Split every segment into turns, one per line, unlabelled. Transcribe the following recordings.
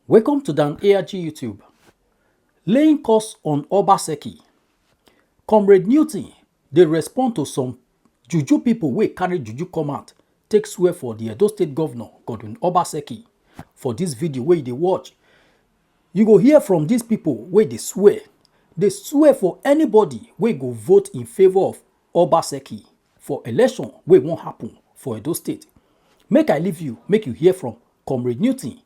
Welcome to Dan ARG YouTube. Laying costs on Obaseki. Comrade Newton, they respond to some juju people wey carry juju come out, take swear for the Edo State Governor, Godwin Obaseki. For this video wey you dey watch, you go hear from these people wey dey swear. They swear for anybody wey go vote in favor of Obaseki for election wey won't happen for Edo State. Make I leave you, make you hear from Comrade Newton.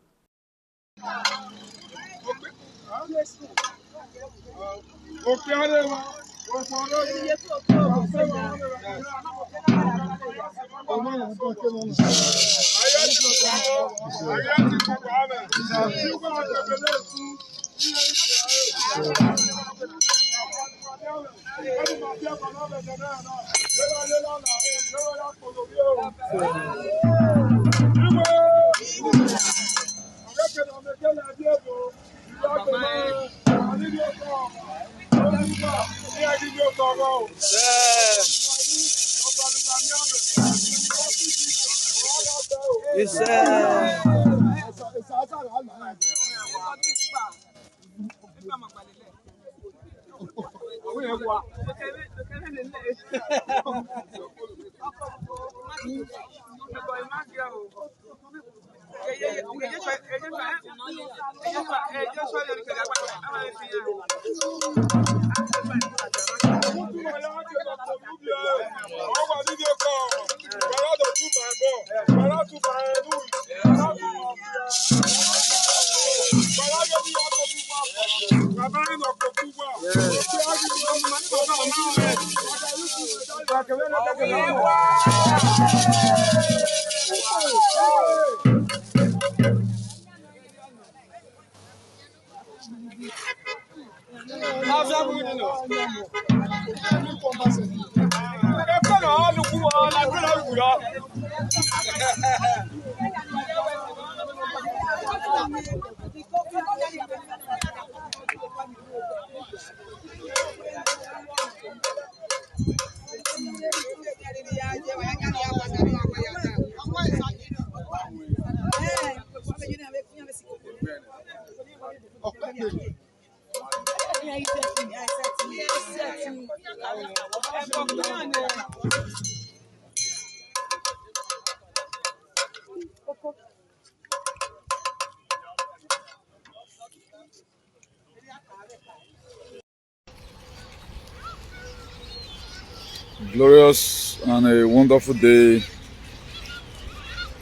Glorious and a wonderful day.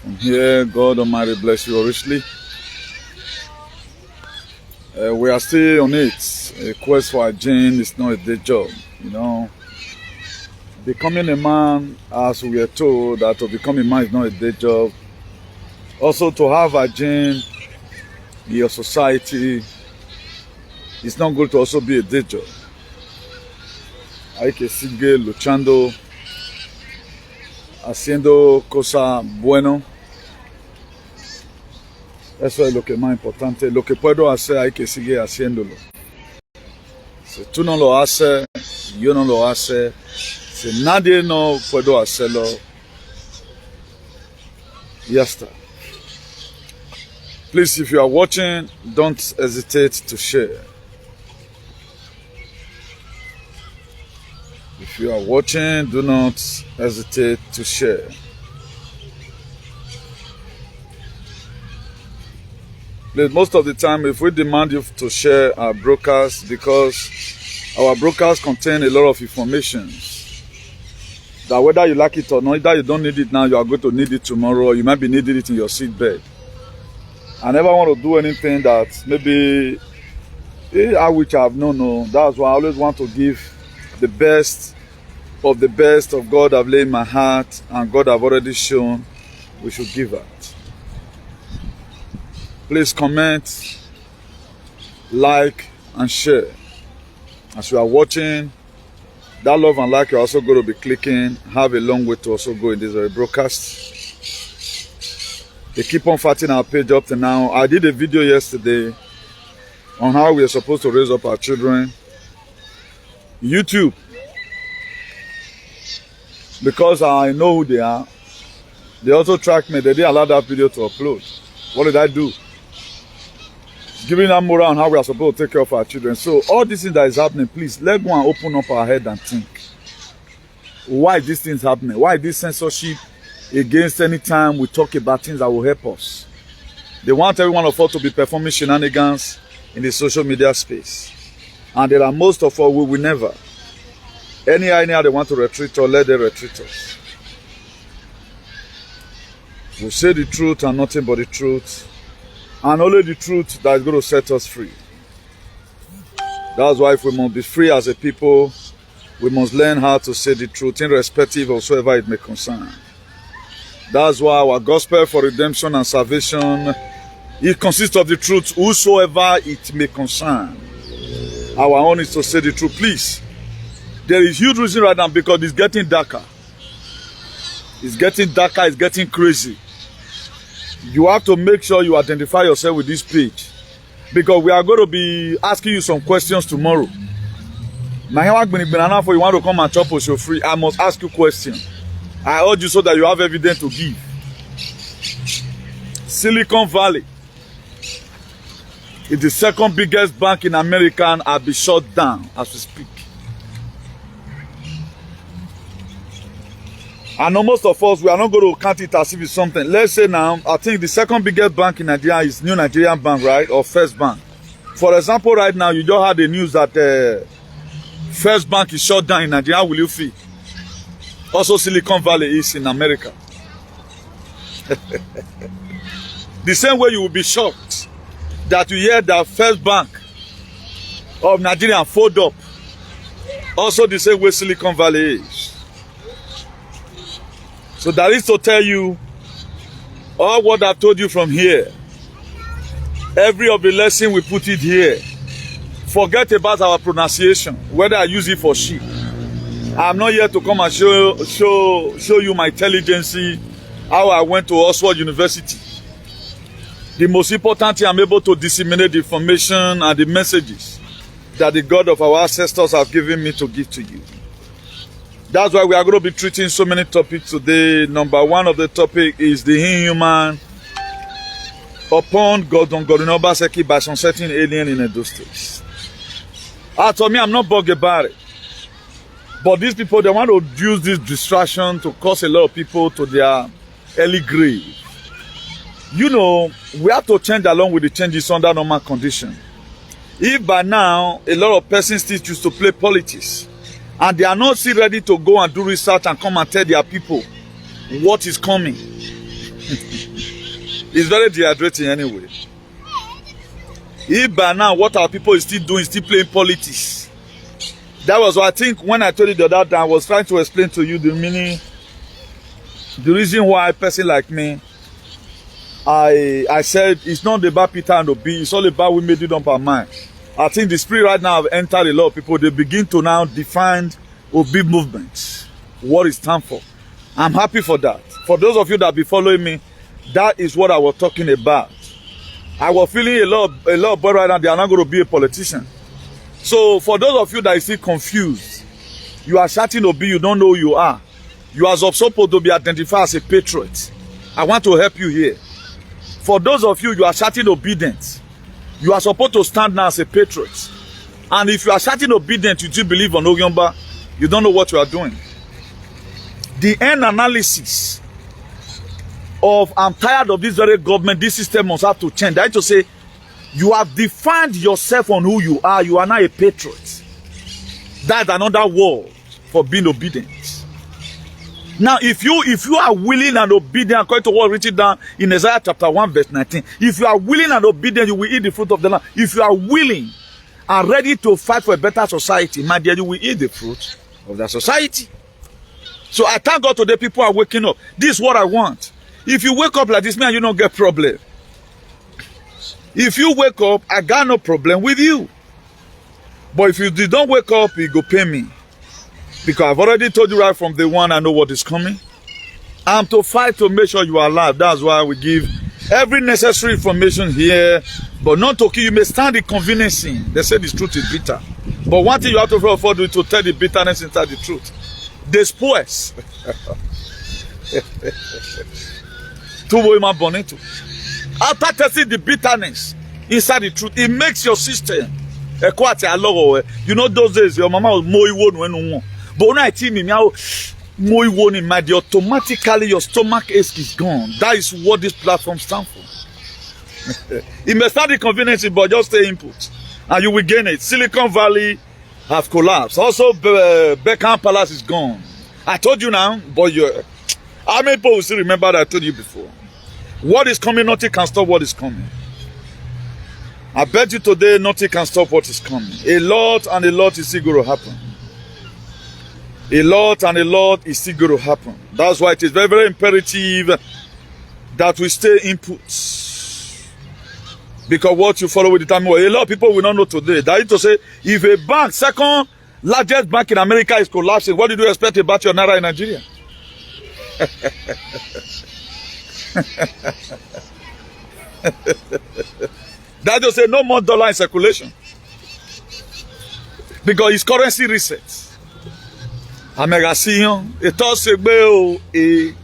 From here, God Almighty bless you richly. We are still on it. A quest for a gene is not a day job. You know, becoming a man, as we are told, that to become a man is not a day job. Also, to have a gene in your society is not good to also be a day job. Hay que seguir luchando, haciendo cosas buenas. Eso es lo que más importante. Lo que puedo hacer hay que seguir haciéndolo. Si tú no lo haces, yo no lo hace. Si nadie no puede hacerlo, ya está. Please, if you are watching, don't hesitate to share. If you are watching, do not hesitate to share. Please, most of the time, if we demand you to share our broadcast, because our broadcast contain a lot of information that whether you like it or not, either you don't need it now, you are going to need it tomorrow, or you might be needing it in your seat bed. I never want to do anything that maybe which I have known. That's why I always want to give the best of God I've laid in my heart, and God have already shown we should give out. Please comment, like, and share. As you are watching, that love and like you're also going to be clicking have a long way to also go in this very broadcast. They keep on fighting our page up to now. I did a video yesterday on how we are supposed to raise up our children. YouTube, because I know who they are, they also tracked me. They didn't allow that video to upload. What did I do? Giving our moral on how we are supposed to take care of our children. So all this thing that is happening, please, let's go and open up our head and think. Why these things happening? Why this censorship against any time we talk about things that will help us? They want every one of us to be performing shenanigans in the social media space. And there are most of us who will never. Anyhow they want to retreat or let them retreat us. We'll say the truth and nothing but the truth. And only the truth that is going to set us free. That's why if we must be free as a people, we must learn how to say the truth, irrespective of whatsoever it may concern. That's why our gospel for redemption and salvation, it consists of the truth, whosoever it may concern. Our own is to say the truth. Please, there is huge reason right now because it's getting darker. It's getting darker, it's getting crazy. You have to make sure you identify yourself with this page because we are going to be asking you some questions tomorrow. Now, if you want to come and chop us for free, I must ask you questions. I urge you so that you have evidence to give. Silicon Valley is the second biggest bank in America and has been shut down as we speak. I know most of us, we are not going to count it as if it's something. Let's say now, I think the second biggest bank in Nigeria is New Nigerian Bank, right? Or First Bank. For example, right now, you just had the news that First Bank is shut down in Nigeria. How will you feel? Also, Silicon Valley is in America. The same way you will be shocked that you hear that First Bank of Nigeria fold up. Also, the same way Silicon Valley is. So that is to tell you all what I've told you from here. Every of the lesson we put it here. Forget about our pronunciation, whether I use it for she. I'm not here to come and show you my intelligence, how I went to Oxford University. The most important thing, I'm able to disseminate the information and the messages that the God of our ancestors have given me to give to you. That's why we are going to be treating so many topics today. Number one of the topic is the inhuman upon God on Obaseki by some certain alien in Edo State. To me, I'm not bugged about it. But these people, they want to use this distraction to cause a lot of people to their early grave. You know, we have to change along with the changes under normal conditions. If by now, a lot of persons still choose to play politics, and they are not still ready to go and do research and come and tell their people what is coming. It's very dehydrating anyway. If by now what our people is still doing is still playing politics. That was what I think when I told you the other time, I was trying to explain to you the meaning, the reason why a person like me, I said it's not about Peter and Obi, it's all about we made it up our mind. I think the spirit right now have entered a lot of people. They begin to now define Obi movements, what it stands for. I'm happy for that. For those of you that be following me, that is what I was talking about. I was feeling a lot of boys right now, they are not going to be a politician. So for those of you that is still confused, you are shouting Obi, you don't know who you are. You are supposed to be identified as a patriot. I want to help you here. For those of you, you are shouting obedience. You are supposed to stand now as a patriot. And if you are shouting obedient, you do believe on Ogyomba, you don't know what you are doing. The end analysis of I'm tired of this very government, this system must have to change. That is to say, you have defined yourself on who you are now a patriot. That's another word for being obedient. Now, if you are willing and obedient, according to what written down in Isaiah chapter 1 verse 19, if you are willing and obedient, you will eat the fruit of the land. If you are willing and ready to fight for a better society, my dear, you will eat the fruit of that society. So I thank God today people are waking up. This is what I want. If you wake up like this, man, you don't get problem. If you wake up, I got no problem with you. But if you don't wake up, you go pay me. Because I've already told you right from the one, I know what is coming. I'm to fight to make sure you are alive. That's why we give every necessary information here. But not to kill you. May stand the conveniencing. They say the truth is bitter. But one thing you have to afford is to tell the bitterness inside the truth. Después. After testing the bitterness, inside the truth. It makes your system. You know those days your mama was more. But when I tell me now, more in my automatically your stomach ache is gone. That is what this platform stands for. It may start inconveniencing, but just stay input, and you will gain it. Silicon Valley have collapsed. Also, Beckham Palace is gone. I told you now, but how many people will still remember that I told you before? What is coming, nothing can stop what is coming. I bet you today, nothing can stop what is coming. A lot and a lot is still going to happen. A lot and a lot is still going to happen. That's why it is very, very imperative that we stay input. Because what you follow will determine what a lot of people will not know today. That is to say, if a bank, second largest bank in America is collapsing, what did you expect about your Naira in Nigeria? That just say no more dollar in circulation. Because it's currency reset. Amegasinyon, eto segbe o e.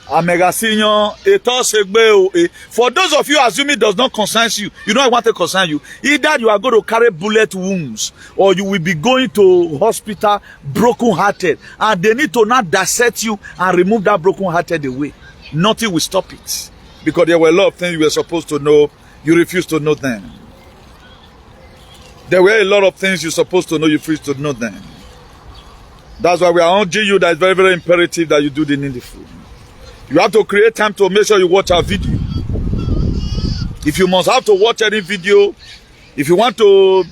Amegasinyon, eto segbe o e. For those of you assuming it does not concern you, you know I want to concern you. Either you are going to carry bullet wounds, or you will be going to hospital broken-hearted, and they need to now dissect you and remove that broken-hearted away. Nothing will stop it. Because there were a lot of things you were supposed to know, you refused to know them. There were a lot of things you're supposed to know, you refused to know them. That's why we are urging you that it's very, very imperative that you do the needful. You have to create time to make sure you watch our video. If you must have to watch any video, if you want to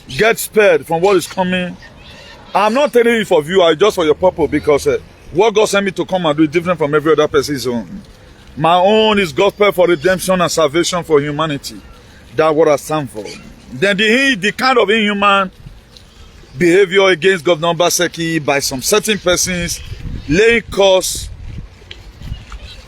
get spared from what is coming, I'm not telling you for view, just for your purpose, because what God sent me to come and do is different from every other person's own. My own is gospel for redemption and salvation for humanity. That's what I stand for. Then the kind of inhuman behavior against Governor Obaseki by some certain persons laying curse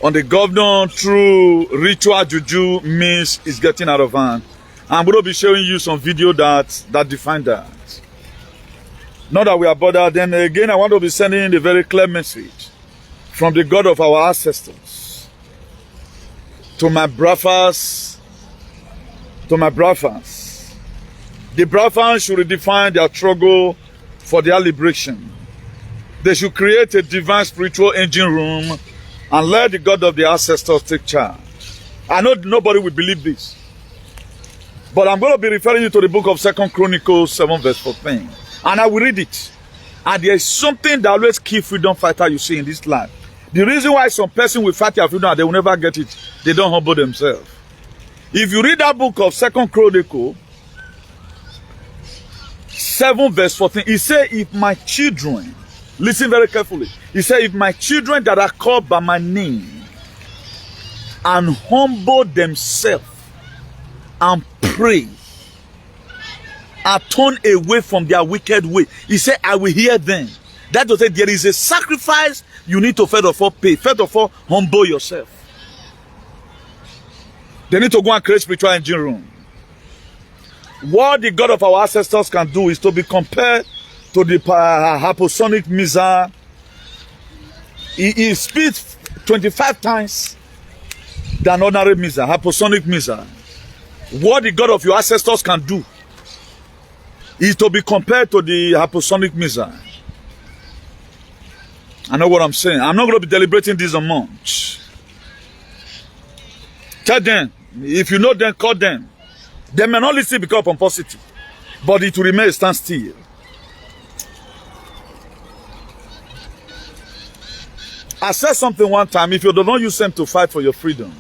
on the governor through ritual juju means is getting out of hand. I'm going to be showing you some video that define that. Not that we are bothered. Then again, I want to be sending a very clear message from the God of our ancestors to my brothers. The brothers should redefine their struggle for their liberation. They should create a divine spiritual engine room and let the God of the ancestors take charge. I know nobody will believe this, but I'm going to be referring you to the book of 2 Chronicles 7 verse 14. And I will read it. And there is something that always keep freedom fighter you see in this land. The reason why some person will fight their freedom and they will never get it, they don't humble themselves. If you read that book of 2 Chronicles 7 verse 14, he said, if my children, listen very carefully, he said, if my children that are called by my name and humble themselves and pray and turn away from their wicked way, he said, I will hear them. That to say, there is a sacrifice you need to first of all pay. First of all, humble yourself. They need to go and create spiritual engine room. What the God of our ancestors can do is to be compared to the hypersonic missile. He speeds 25 times than ordinary missile, hypersonic missile. What the God of your ancestors can do is to be compared to the hypersonic missile. I know what I'm saying. I'm not going to be deliberating this a month. Tell them, if you know them, call them. They may not listen because of pomposity, but it will remain stand still. I said something one time, if you don't use them to fight for your freedom.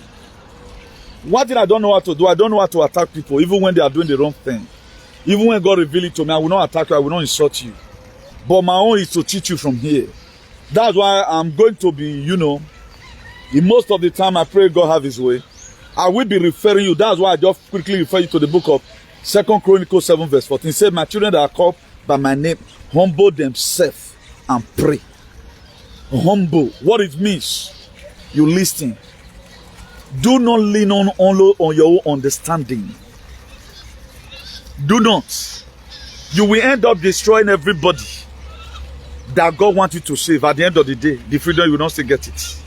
One thing I don't know how to do, I don't know how to attack people, even when they are doing the wrong thing. Even when God revealed it to me, I will not attack you, I will not insult you. But my own is to teach you from here. That's why I'm going to be, in most of the time I pray God have his way. I will be referring you. That's why I just quickly refer you to the book of 2 Chronicles 7 verse 14. It said, my children that are called by my name, humble themselves and pray. Humble. What it means, you listen. Do not lean on only on your own understanding. Do not. You will end up destroying everybody that God wants you to save. At the end of the day, the freedom, you will not still get it.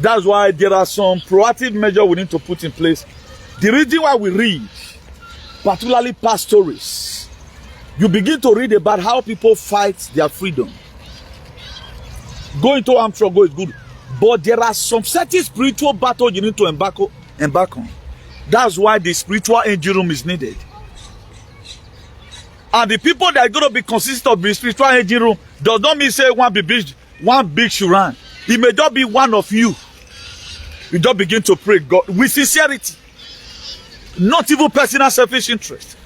That's why there are some proactive measures we need to put in place. The reason why we read, particularly past stories, you begin to read about how people fight their freedom. Going to armed struggle is good, but there are some certain spiritual battles you need to embark on. That's why the spiritual engine room is needed. And the people that are going to be consistent of the spiritual engine room does not mean say one big shuran. It may just be one of you. You just begin to pray God with sincerity, not even personal selfish interest.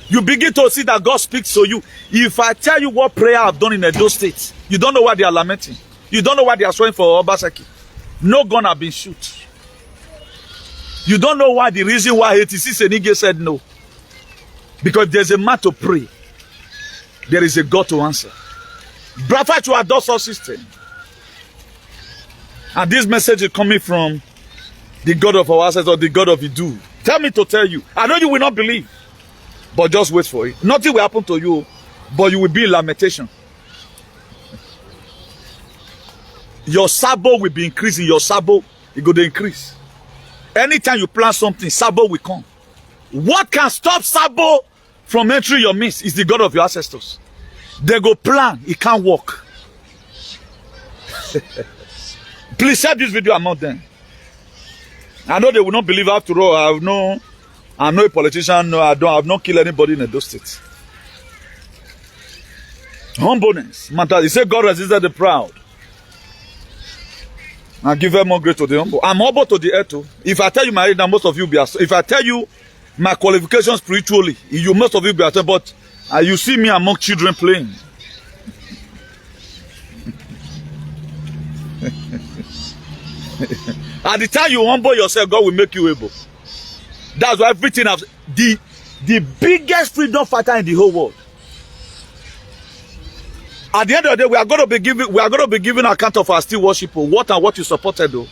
You begin to see that God speaks to you. If I tell you what prayer I've done in Edo State, you don't know why they are lamenting. You don't know why they are swearing for Obaseki. No gun have been shot. You don't know why the reason why 86 Enige said no. Because there's a man to pray. There is a God to answer. Brother, to adopt our system. And this message is coming from the God of our ancestors or the God of Idu. Tell me to tell you. I know you will not believe. But just wait for it. Nothing will happen to you. But you will be in lamentation. Your sabo will be increasing. Your sabo is going to increase. Anytime you plan something, sabo will come. What can stop sabo from entering your midst is the God of your ancestors. They go plan. It can't work. Please share this video among them. I know they will not believe after all. I'm not a politician. No, I've not killed anybody in Edo State. Humbleness. He said God resisted the proud. And give more grace to the humble. I'm humble to the earth too. If I tell you my age, now most of you be astonished. If I tell you my qualifications spiritually, you most of you be astonished. But you see me among children playing. At the time you humble yourself, God will make you able. That's why everything has the biggest freedom fighter in the whole world. At the end of the day, we are going to be giving account of our still worship, what you supported though.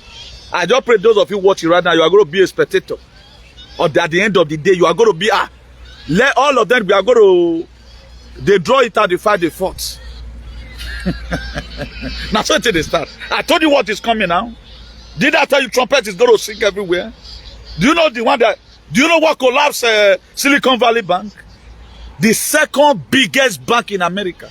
I just pray those of you watching right now, you are going to be a spectator. Or at the end of the day, you are going to be let all of them we are going to they draw it out, they fight, they fought. Now so until they start. I told you what is coming now. Did I tell you trumpet is going to sing everywhere? Do you know do you know what collapsed Silicon Valley Bank? The second biggest bank in America.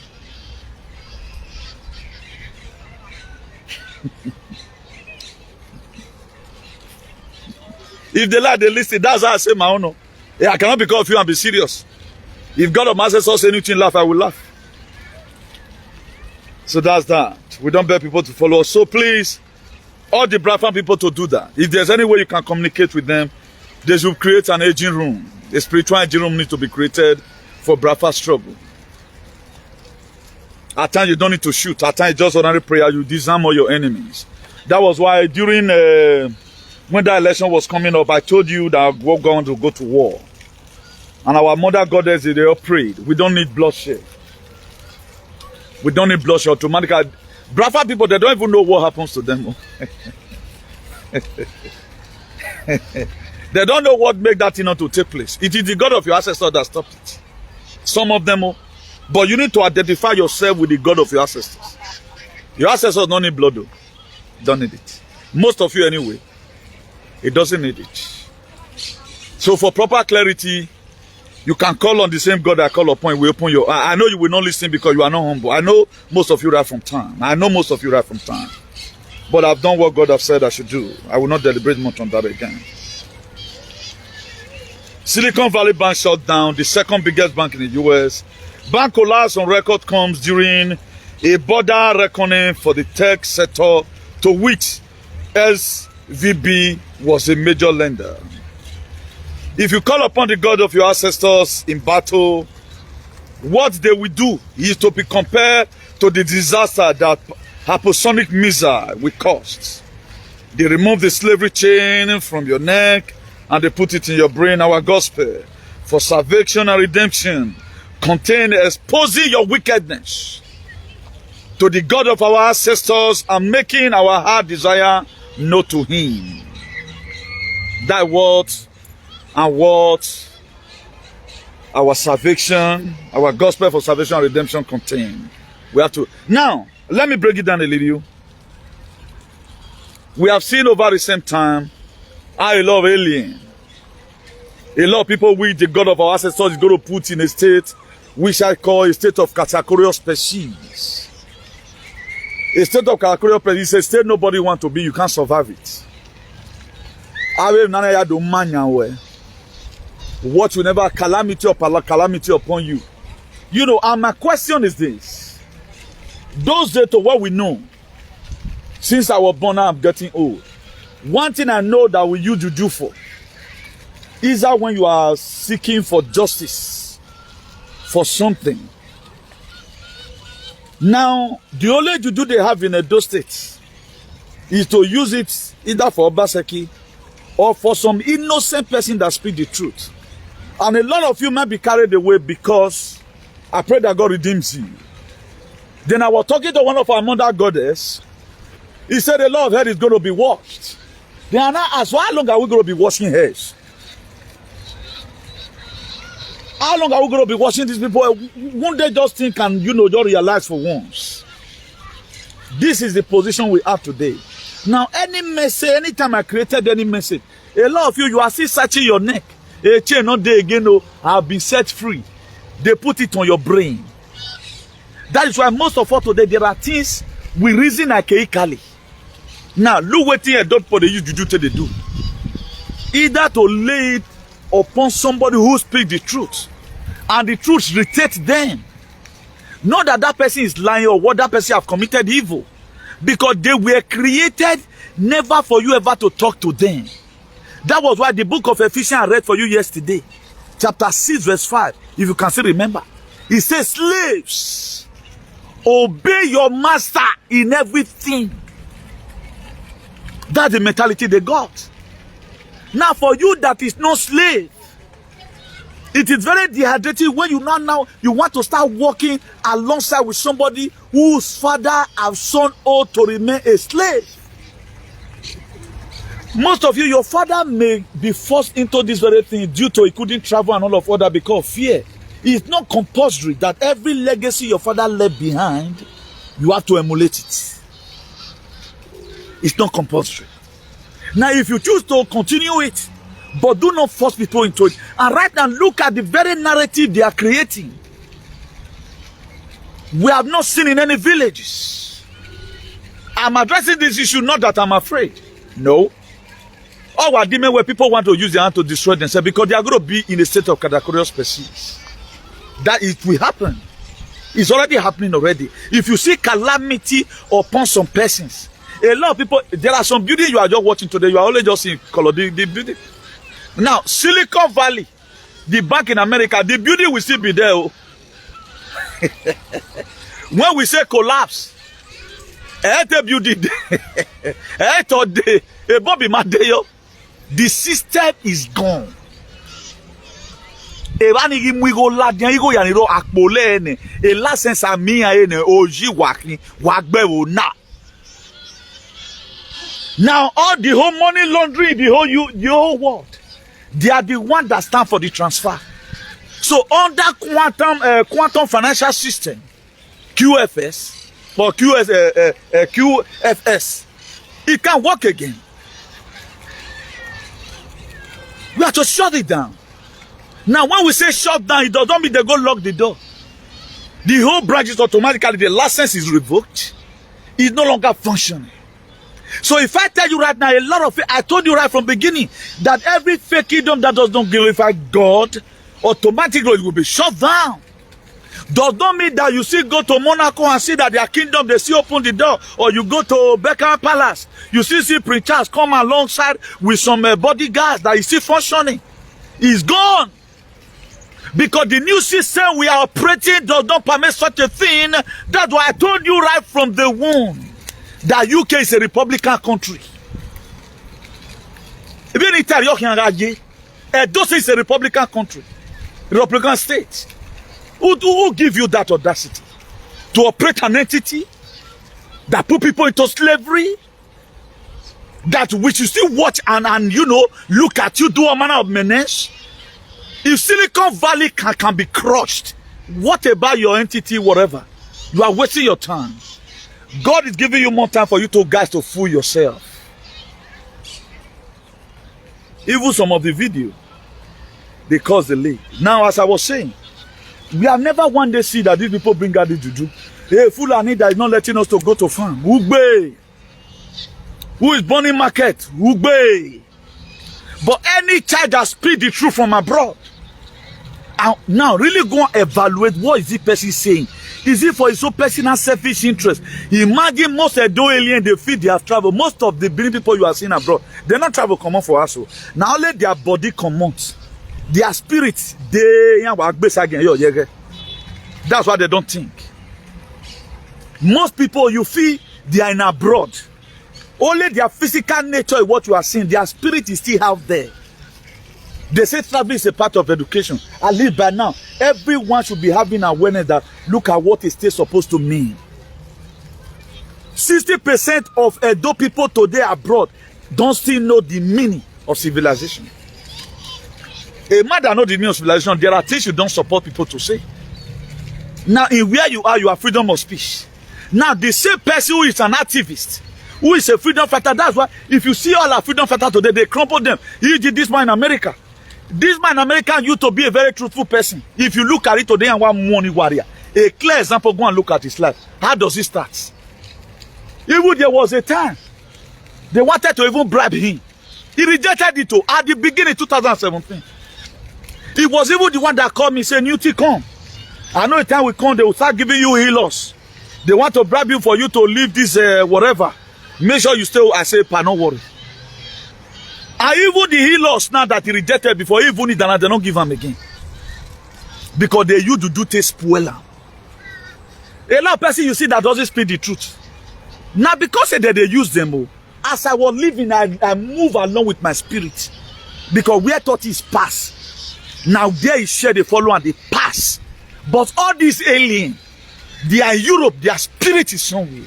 If they like, they listen. That's how I say my own. Yeah, I cannot become of you and be serious. If God of my ancestors say anything laugh, I will laugh. So that's that. We don't beg people to follow us. So please, all the Biafran people to do that. If there's any way you can communicate with them, they should create an aging room. A spiritual aging room needs to be created for Biafra struggle. At times you don't need to shoot. At times just ordinary prayer, you disarm all your enemies. That was why during when that election was coming up, I told you that we're going to go to war. And our mother goddess, they all prayed. We don't need bloodshed. We don't need bloodshed automatically. Biafra people, they don't even know what happens to them. They don't know what make that thing not to take place. It is the God of your ancestors that stopped it. Some of them, but you need to identify yourself with the God of your ancestors. Your ancestors don't need blood though. Don't need it. Most of you anyway. It doesn't need it. So for proper clarity, you can call on the same God I call upon. We open your. I know you will not listen because you are not humble. I know most of you right from time. But I've done what God has said I should do. I will not deliberate much on that again. Silicon Valley Bank shut down, the second biggest bank in the US. Bank collapse on record comes during a border reckoning for the tech sector to which SVB was a major lender. If you call upon the God of your ancestors in battle, what they will do is to be compared to the disaster that hypersonic missile will cause. They remove the slavery chain from your neck and they put it in your brain. Our gospel for salvation and redemption contain exposing your wickedness to the God of our ancestors and making our heart desire known to him. That what and what our salvation, our gospel for salvation and redemption contain. We have to. Now, let me break it down a little. We have seen over the same time how a lot of aliens, a lot of people which the God of our ancestors is going to put in a state which I call a state of categorical species. A state of categorical species is a state nobody wants to be, you can't survive it. What will never calamity upon calamity upon you. You know, and my question is this. Those days to what we know, since I was born now I'm getting old. One thing I know that we use juju for is that when you are seeking for justice, for something. Now, the only juju they have in those states is to use it either for Obaseki or for some innocent person that speaks the truth. And a lot of you might be carried away because I pray that God redeems you. Then I was talking to one of our mother goddess. He said a lot of hair is going to be washed. Then I now asked, how long are we going to be washing hairs? How long are we going to be washing these people? Won't they just think and, you know, just realize for once? This is the position we have today. Now, any message, anytime I created any message, a lot of you are still searching your neck. A chain not there again, no, I've been set free. They put it on your brain. That is why most of us today, there are things we reason archaically. Now, look what they don't for the use juju to they do. Either to lay it upon somebody who speaks the truth, and the truth irritates them. Not that that person is lying or what that person have committed evil, because they were created never for you ever to talk to them. That was why the book of Ephesians I read for you yesterday, chapter 6 verse 5, if you can still remember, it says, slaves, obey your master in everything. That's the mentality they got. Now for you that is no slave, it is very dehydrating when you now you want to start working alongside with somebody whose father have son ought to remain a slave. Most of you, your father may be forced into this very thing due to he couldn't travel and all of that because of fear. It's not compulsory that every legacy your father left behind, you have to emulate it. It's not compulsory. Now, if you choose to continue it, but do not force people into it. And right now, look at the very narrative they are creating. We have not seen in any villages. I'm addressing this issue not that I'm afraid. No. All are demons where people want to use their hand to destroy themselves because they are going to be in a state of categorical species. That it will happen. It's already happening already. If you see calamity upon some persons, a lot of people, there are some buildings you are just watching today, you are only just in color, the building. Now, Silicon Valley, the bank in America, the building will still be there. Oh. When we say collapse, the system is gone. Now, all the whole money laundering, the whole world, they are the one that stand for the transfer. So under quantum financial system, QFS or QFS, it can work again. We have to shut it down. Now, when we say shut down, it doesn't mean they go lock the door. The whole branch is automatically, the license is revoked. It's no longer functioning. So if I tell you right now, a lot of it, I told you right from the beginning that every fake kingdom that does not glorify God, automatically it will be shut down. Does not mean that you still go to Monaco and see that their kingdom, they still open the door. Or you go to Buckingham Palace, you still see preachers come alongside with some bodyguards that is still functioning. It's gone. Because the new system we are operating does not permit such a thing. That's why I told you right from the womb that UK is a Republican country. Even Italy is a Republican country, Republican state. Who give you that audacity to operate an entity that put people into slavery? That we should still watch and you know look at you do a manner of menace. If Silicon Valley can be crushed, what about your entity, whatever? You are wasting your time. God is giving you more time for you to guys to fool yourself. Even some of the video, they cause delay. Now, as I was saying, we have never one day see that these people bring out the juju. Hey, Fulani that is not letting us to go to farm. Ugbe. Who is burning market? Ugbe. But any child that speak the truth from abroad, and now really go and evaluate what is the person saying. Is it for his own personal selfish interest? Imagine most Edo alien they feel they have traveled. Most of the Benin people you are seeing abroad, they not travel common for us. Now only their body commons. Their spirits, that's why they don't think. Most people you feel they are in abroad. Only their physical nature is what you are seeing. Their spirit is still out there. They say travel is a part of education. At least by now, everyone should be having awareness that look at what it is supposed to mean. 60% of Edo people today abroad don't still know the meaning of civilization. A man that knows the meaning of civilization, there are things you don't support people to say. Now, in where you are freedom of speech. Now, the same person who is an activist, who is a freedom fighter, that's why if you see all our freedom fighters today, they crumple them. He did this man in America. This man in America used to be a very truthful person. If you look at it today and one money warrior, a clear example, go and look at his life. How does he start? Even there was a time they wanted to even bribe him. He rejected it at the beginning of 2017. He was even the one that called me saying, Newty, come. I know a time will come, they will start giving you healers. They want to bribe you for you to leave this whatever. Make sure you stay. I say, pa, no worry. And even the healers now that he rejected before, even if they don't give him again. Because they used to do things spoiler. A lot of person you see that doesn't speak the truth. Now because they use them, as I was living, I move along with my spirit. Because where thought is pass. Now there is share, they follow and they pass. But all these aliens, they are in Europe, their spirit is somewhere.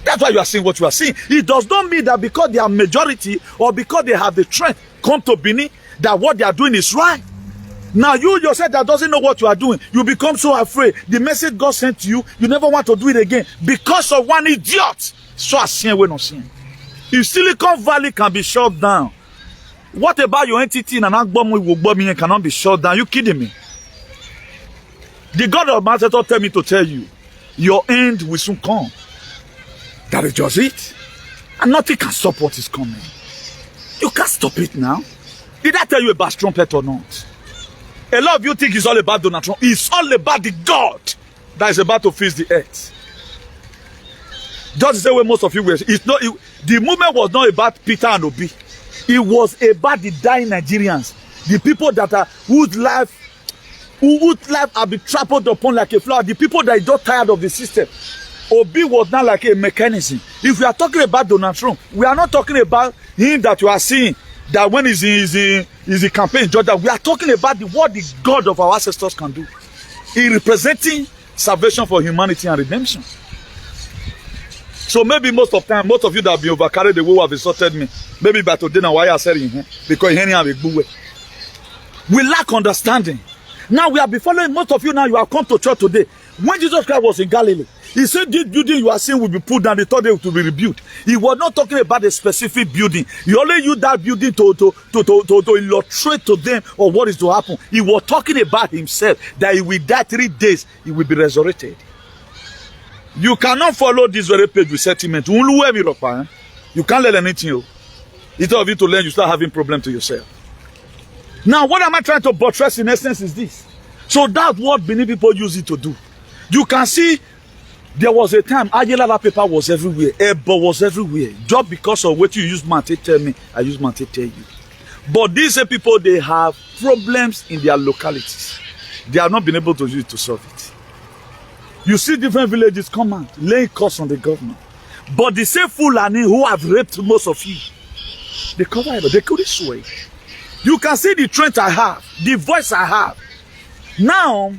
That's why you are seeing what you are seeing. It does not mean that because they are majority or because they have the strength come to Benin, that what they are doing is right. Now you yourself that doesn't know what you are doing, you become so afraid. The message God sent to you, you never want to do it again because of one idiot. So I see we're not seeing. If Silicon Valley can be shut down, what about your entity and Agbom cannot be shut down? You kidding me? The God of Manchester tell me to tell you, your end will soon come. That is just it. And nothing can stop what is coming. You can't stop it now. Did I tell you about trumpet or not? A lot of you think it's all about Donald Trump. It's all about the God that is about to fix the earth. Just the same way most of you were. The movement was not about Peter and Obi. It was about the dying Nigerians. The people that are whose life have been trampled upon like a flower. The people that are just tired of the system. Obi was not like a mechanism. If we are talking about Donald Trump, we are not talking about him that you are seeing that when he's in campaign in Georgia. We are talking about what the God of our ancestors can do. He representing salvation for humanity and redemption. So maybe most of you that have been overcarried the way have insulted me. Maybe by today now why I said in here because here have a good way. We lack understanding. Now we have been following most of you now. You have come to church today. When Jesus Christ was in Galilee, he said this building you are seeing will be pulled down. The third day to be rebuilt. He was not talking about a specific building. He only used that building to illustrate to them of what is to happen. He was talking about himself that he will die 3 days. He will be resurrected. You cannot follow this very page with sentiment. You can't learn anything. Instead of you to learn, you start having problems to yourself. Now, what am I trying to buttress in essence is this. So that's what Benin people use it to do. You can see there was a time Ayelala paper was everywhere, Ebo was everywhere. Just because of what you use man to tell me, I use man to tell you. But these people, they have problems in their localities. They have not been able to use it to solve it. You see different villages come out, laying costs on the government. But the same Fulani who have raped most of you, they cover it, they couldn't sway. You can see the strength I have, the voice I have. Now,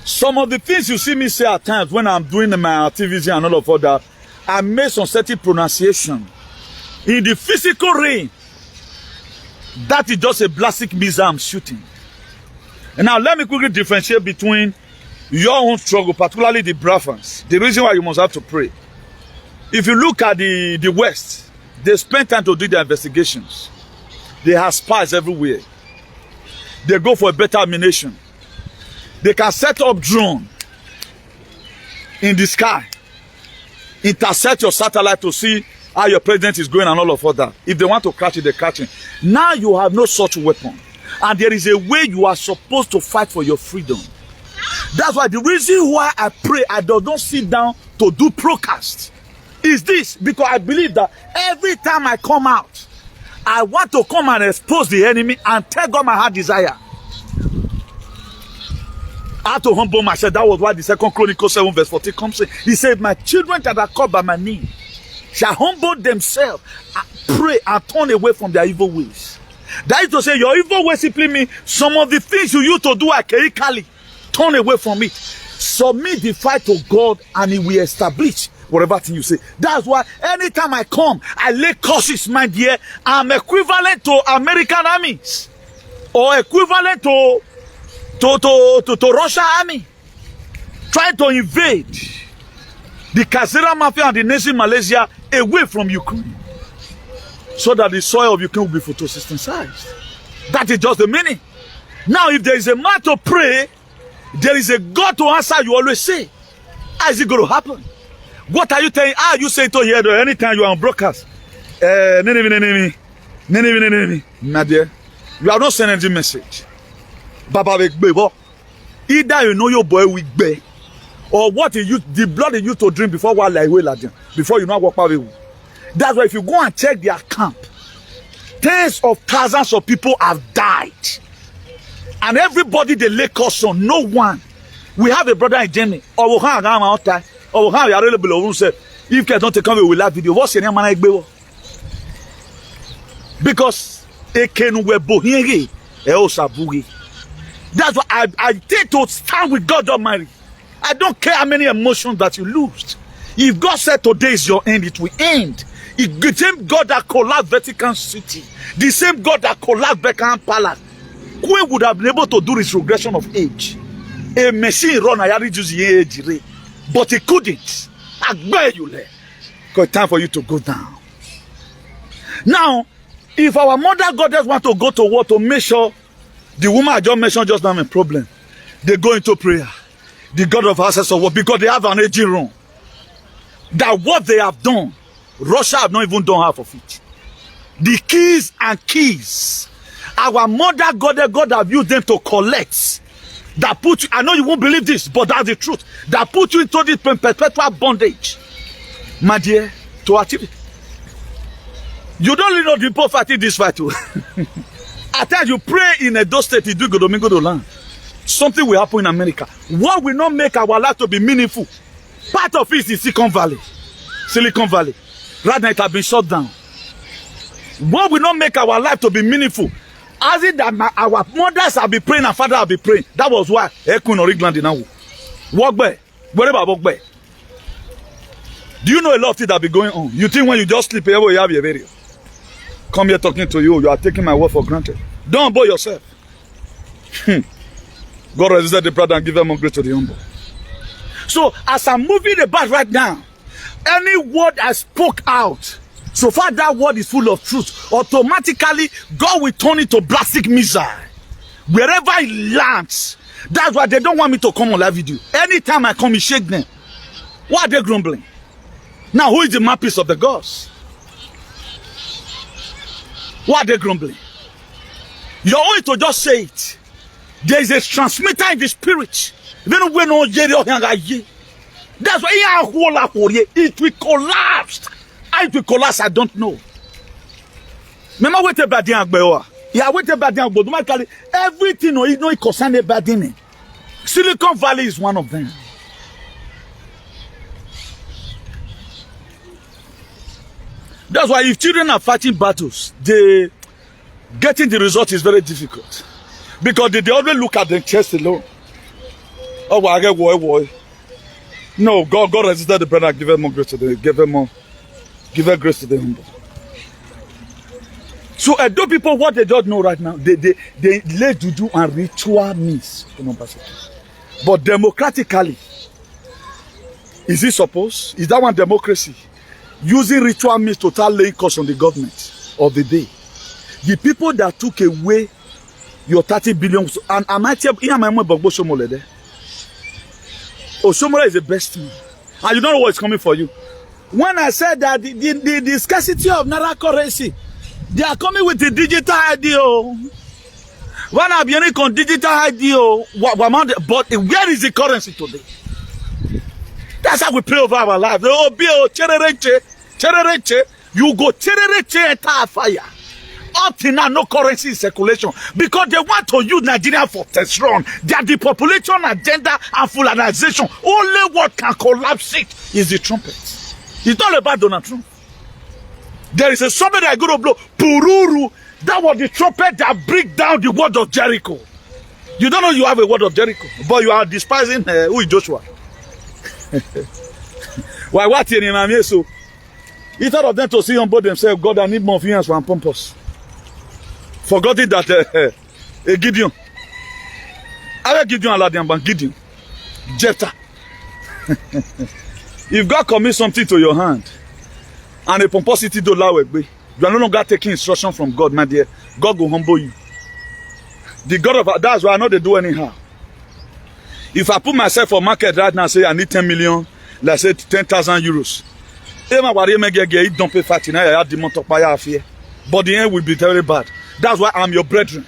some of the things you see me say at times when I'm doing my activity and all of that, I made some certain pronunciation. In the physical realm, that is just a blastic missile I'm shooting. And now let me quickly differentiate between your own struggle, particularly the Biafrans. The reason why you must have to pray. If you look at the West, They spend time to do their investigations. They have spies everywhere. They go for a better ammunition. They can set up drone in the sky, intercept your satellite to see how your president is going and all of that. If they want to catch it, they catch it. Now you have no such weapon. And there is a way you are supposed to fight for your freedom. That's why the reason why I pray I don't sit down to do broadcast is this, because I believe that every time I come out, I want to come and expose the enemy and tell God my heart desire. I had to humble myself. That was why the 2 Chronicles 7 verse 14 comes in. He said, my children that are called by my name shall humble themselves and pray and turn away from their evil ways. That is to say, your evil ways simply mean some of the things you used to do archaically, turn away from it. Submit the fight to God and He will establish whatever thing you say. That's why anytime I come, I lay curses, my dear. I'm equivalent to American armies or equivalent to Russia army trying to invade the Kazira Mafia and the nation Malaysia away from Ukraine so that the soil of Ukraine will be photosynthesized. That is just the meaning. Now, if there is a man to pray, there is a God to answer, you always say. How is it going to happen? What are you saying? How are you saying to hear anytime you are on broadcast? My dear, you are not sending the message. Either you know your boy will be, or what he used, the blood he used to drink before before you know walk away. That's why if you go and check their camp, tens of thousands of people have died. And everybody they lay caution, no one. We have a brother in Germany. If they don't take away with that video, what's your name? Because that's why I take to stand with God Almighty. I don't care how many emotions that you lose. If God said today is your end, it will end. The same God that collapsed Vatican City, the same God that collapsed Buckingham Palace, Queen would have been able to do this regression of age. A machine run a age, but he couldn't. I beg you there. Because it's time for you to go down. Now, if our mother goddess want to go to war to make sure the woman I just mentioned just now a problem, they go into prayer. The God of access of war, because they have an aging room. That what they have done, Russia have not even done half of it. The keys and keys. Our mother goddess, God have used them to collect. That put you, I know you won't believe this, but that's the truth. That put you into this perpetual bondage. My dear, to achieve it. You don't really know the people fighting this fight too. At times you pray in Edo State, you do Domingo to land. Something will happen in America. What will not make our life to be meaningful? Part of it is Silicon Valley. Silicon Valley. Right now it has been shut down. What will not make our life to be meaningful? As it that our mothers have been praying and father have been praying. That was why Ekun or England now. Walk back. Wherever walk back. Do you know a lot of things that be going on? You think when you just sleep, you have your video. Come here talking to you, you are taking my word for granted. Don't bore yourself. God resisted the proud and give them more grace to the humble. So as I'm moving about right now, any word I spoke out, so far that word is full of truth, automatically God will turn it to plastic missile. Wherever it lands, that's why they don't want me to come on live video. Anytime I come, you shake them. Why are they grumbling? Now who is the mouthpiece of the gods? Why are they grumbling? You're only to just say it. There is a transmitter in the spirit. That's why it will collapse. How it will collapse, I don't know. Remember what about the Agbewa? Yeah, what about the Agbewa? Everything you know it concerns the bad in it. Silicon Valley is one of them. That's why if children are fighting battles, getting the result is very difficult. Because they always look at their chest alone. Oh, well, I get war. No, God resisted the brother and give him more grace to them. Give her grace to the humble. So Edo people, what they don't know right now, they lay juju and ritual means. But democratically, is it supposed? Is that one democracy? using ritual means to start laying costs on the government of the day. The people that took away your 30 billion, and I might tell you, Osomole is the best thing. And you don't know what's coming for you. When I said that the scarcity of Naira currency, they are coming with the digital ID. When I'm hearing on digital ID, but where is the currency today? That's how we pray over our lives. Oh, you go entire fire. Up till now, no currency in circulation because they want to use Nigeria for test run. They are the population agenda and fulanization. Only what can collapse it is the trumpet. It's not about Donald Trump. There is a trumpet that is going to blow. Pururu. That was the trumpet that break down the word of Jericho. You don't know you have a word of Jericho, but you are despising who is Joshua. Why what in him? So instead of them to see on board themselves, God, I need more finance for pompous. Forgetting that Gideon. I will Gideon Aladian, Gideon. Jephthah. If God commits something to your hand and a pomposity don't allow it, you are no longer taking instruction from God, my dear. God will humble you. The God of that's why I know they do anyhow. If I put myself for market right now, say I need 10 million, let's say 10,000 euros. Don't pay fat. But the end will be very bad. That's why I'm your brethren.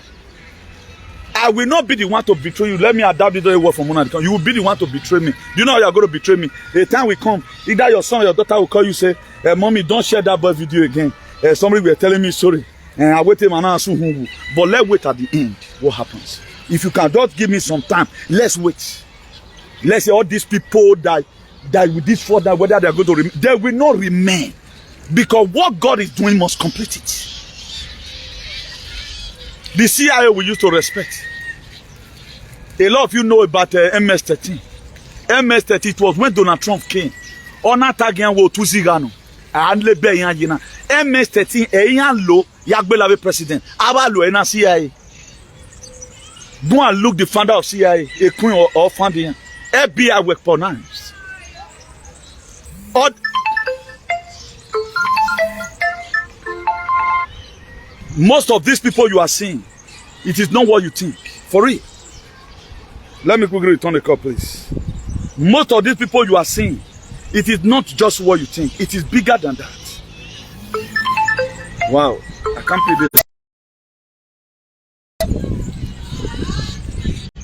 I will not be the one to betray you. Let me adapt it word from one. You will be the one to betray me. You know how you are going to betray me. A time will come, either your son or your daughter will call you, say, Mommy, don't share that boy video again. Somebody were telling me sorry. And I wait him and answer who. But let's wait at the end. What happens? If you can just give me some time, let's wait. Let's see all these people that with this further, whether they are going to remain. They will not remain. Because what God is doing must complete it. The CIA we used to respect. A lot of you know about MS-13. MS-13, it was when Donald Trump came. Ona tagian wo tuzigano. And lebe yan yina. MS-13 eyan lo yagbelawe president. Aba lo ena CIA. Go and look the founder of CIA, a queen or founder. FBI work for knives. Most of these people you are seeing, it is not what you think. For real. Let me quickly return the call, please. Most of these people you are seeing, it is not just what you think. It is bigger than that. Wow. I can't believe it.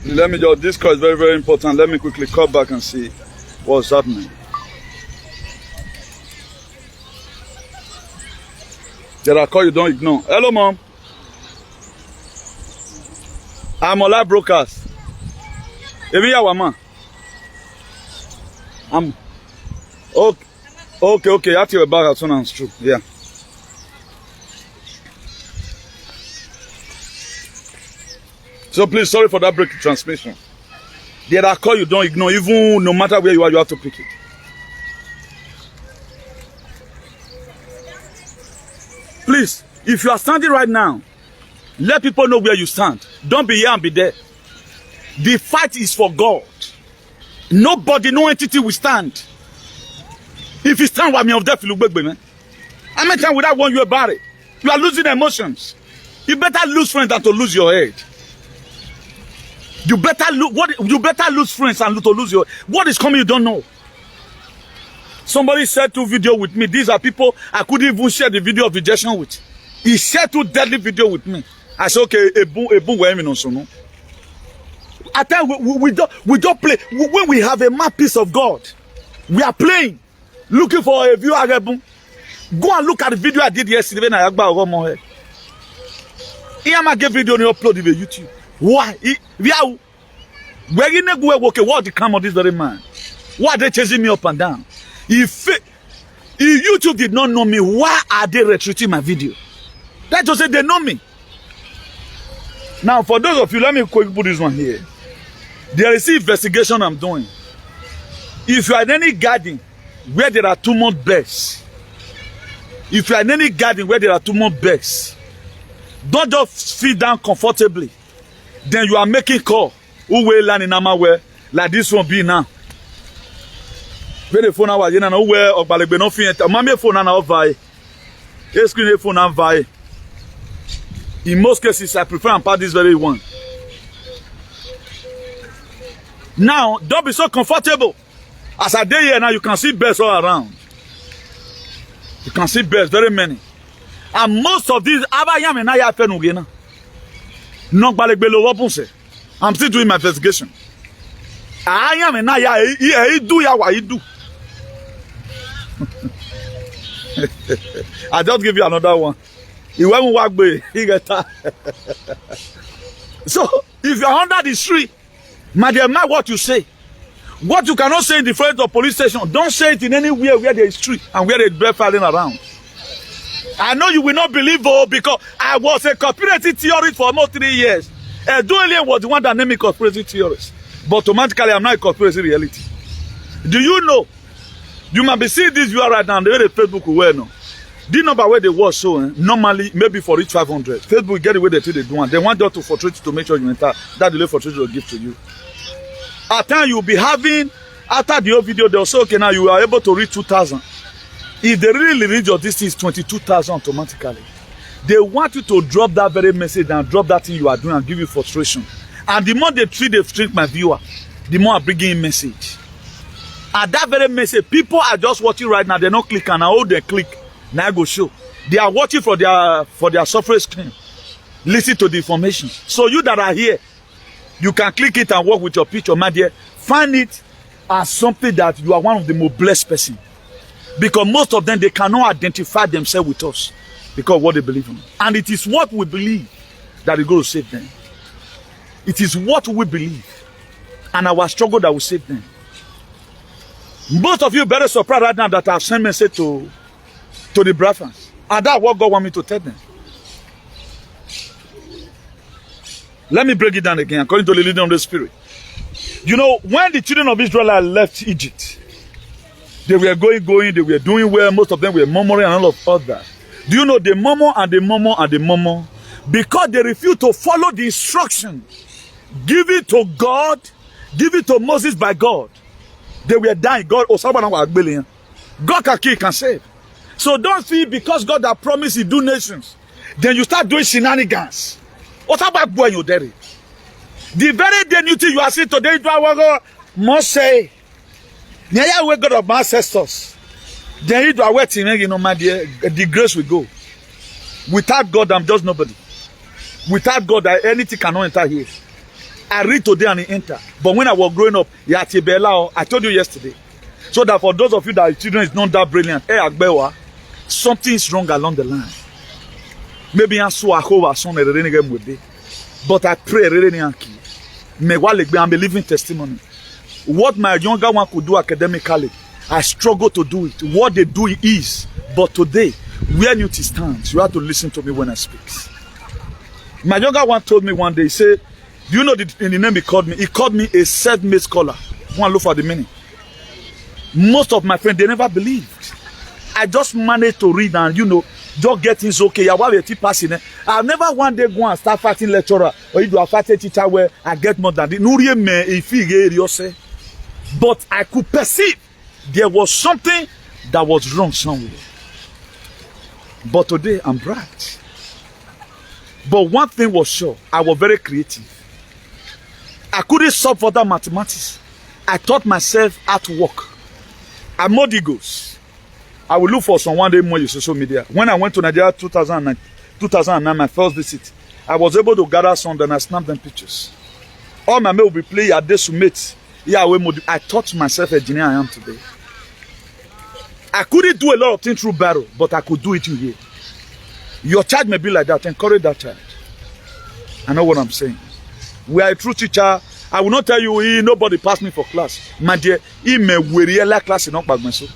Let me just, this call is very, very important. Let me quickly call back and see what's happening. There are calls you don't ignore. Hello, Mom. I'm on live broadcast. I'm okay. After your back as soon as true. Yeah. So please, sorry for that break in transmission. There are calls you don't ignore, even no matter where you are, you have to pick it. Please, if you are standing right now, let people know where you stand. Don't be here and be there. The fight is for God. Nobody, no entity will stand. If you stand with me of death, you look back, man. How many times would I warn you about it? You are losing emotions. You better lose friends than to lose your head. You better lose friends than to lose your head. What is coming you don't know. Somebody shared 2 videos with me. These are people I couldn't even share the video of rejection with. He shared 2 deadly videos with me. I said, okay, I tell you, we don't play. When we have a mouthpiece of God, we are playing, looking for a view. Go and look at the video I did yesterday. I get video and upload it to YouTube. Why? Where you never work? What the come of this very man? Why are they chasing me up and down? If YouTube did not know me, why are they retweeting my video? That just say they know me. Now, for those of you, let me quickly put this one here. There is an investigation I'm doing. If you are in any garden where there are 2 month birds, if you are in any garden where there are 2 month birds, don't just sit down comfortably. Then you are making call. Who will land in Amawe like this one be now? Very phone hour, you know where or Balagbe no fin. Mammy phone and vai. Screen phone and vai. In most cases, I prefer and part this very one. Now, don't be so comfortable. As I day here now, you can see birds all around. You can see birds, very many. And most of these, I'm still doing my investigation. I just give you another one. You won't walk by. So, if you're under the tree, my dear man, what you say, what you cannot say in the front of police station, don't say it in anywhere where there is tree and where there is bird flying around. I know you will not believe, because I was a conspiracy theorist for almost 3 years. Duelian was the one that named me conspiracy theorist. But automatically, I'm not a conspiracy reality. Do you know? You might be seeing this viewer right now, the way the Facebook will know. The number where they was so, normally, maybe for each 500. Facebook get away they do one. They want you to frustrate to make sure you enter. That's the way frustrate will give to you. At time you'll be having, after the whole video, they'll say, okay, now you are able to reach 2,000. If they really reach your distance, 22,000 automatically. They want you to drop that very message and drop that thing you are doing and give you frustration. And the more they treat my viewer, the more I bring in message. And that very message, people are just watching right now. They don't click and now they click. Now I go show. They are watching for their software screen. Listen to the information. So you that are here, you can click it and work with your picture, my dear. Find it as something that you are one of the most blessed person. Because most of them, they cannot identify themselves with us because of what they believe in. And it is what we believe that is going to save them. It is what we believe and our struggle that will save them. Most of you are very surprised right now that I've sent message to the brothers. And that's what God wants me to tell them. Let me break it down again according to the leading of the Spirit. You know, when the children of Israel left Egypt, they were going, they were doing well. Most of them were murmuring and all of that. Do you know they murmur and they murmur and they murmur? Because they refused to follow the instruction given to God, given to Moses by God. They were dying. God can kill, can save. So don't feel because God has promised He do nations, then you start doing shenanigans. What about boy you dare? The very day you think you are seeing today, you must say, "Near we God of my ancestors." Then you are waiting, you know, my dear, the grace will go. Without God, I'm just nobody. Without God, anything cannot enter here. I read today and it enter. But when I was growing up, I told you yesterday. So that for those of you that children is not that brilliant, something is wrong along the line. Maybe I'm so but I pray I'm a living testimony. What my younger one could do academically, I struggle to do it. What they do is, but today, where Newt stands, you have to listen to me when I speak. My younger one told me one day, he said, do you know in the name he called me? He called me a self-made scholar. One look for the meaning. Most of my friends, they never believed. I just managed to read and, you know, just get things okay. I'll never one day go and start fighting lecturer or you do a fighting teacher where I get more than this. But I could perceive there was something that was wrong somewhere. But today I'm bright. But one thing was sure, I was very creative. I couldn't solve for that mathematics. I taught myself how to work. I'm more egos. I will look for some one day more in social media. When I went to Nigeria 2009, my first visit, I was able to gather some and I snapped them pictures. All my men will be playing at this summit. I taught myself engineer I am today. I couldn't do a lot of things through barrel, but I could do it in here. Your child may be like that. Encourage that child. I know what I'm saying. We are a true teacher. I will not tell you nobody passed me for class. My dear, he may wear like class in Okbagmeso.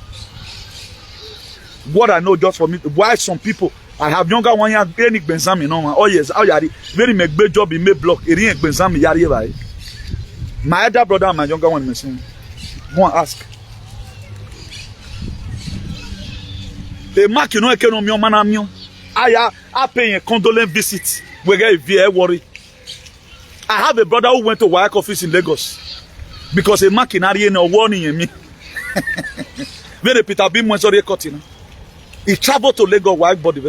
What I know just for me, why some people, I have younger one year, any exam in oh yes, oh yeah, very make big job in make block, any exam yari right. My elder brother and my younger one may say, go and ask. The mark you know economy manamio. I pay a condolence visit. We get very worry. I have a brother who went to WAEC office in Lagos because a mark in Ariane or warning me. When the Peter B. Mwensori Kotina, he traveled to Lagos, white body,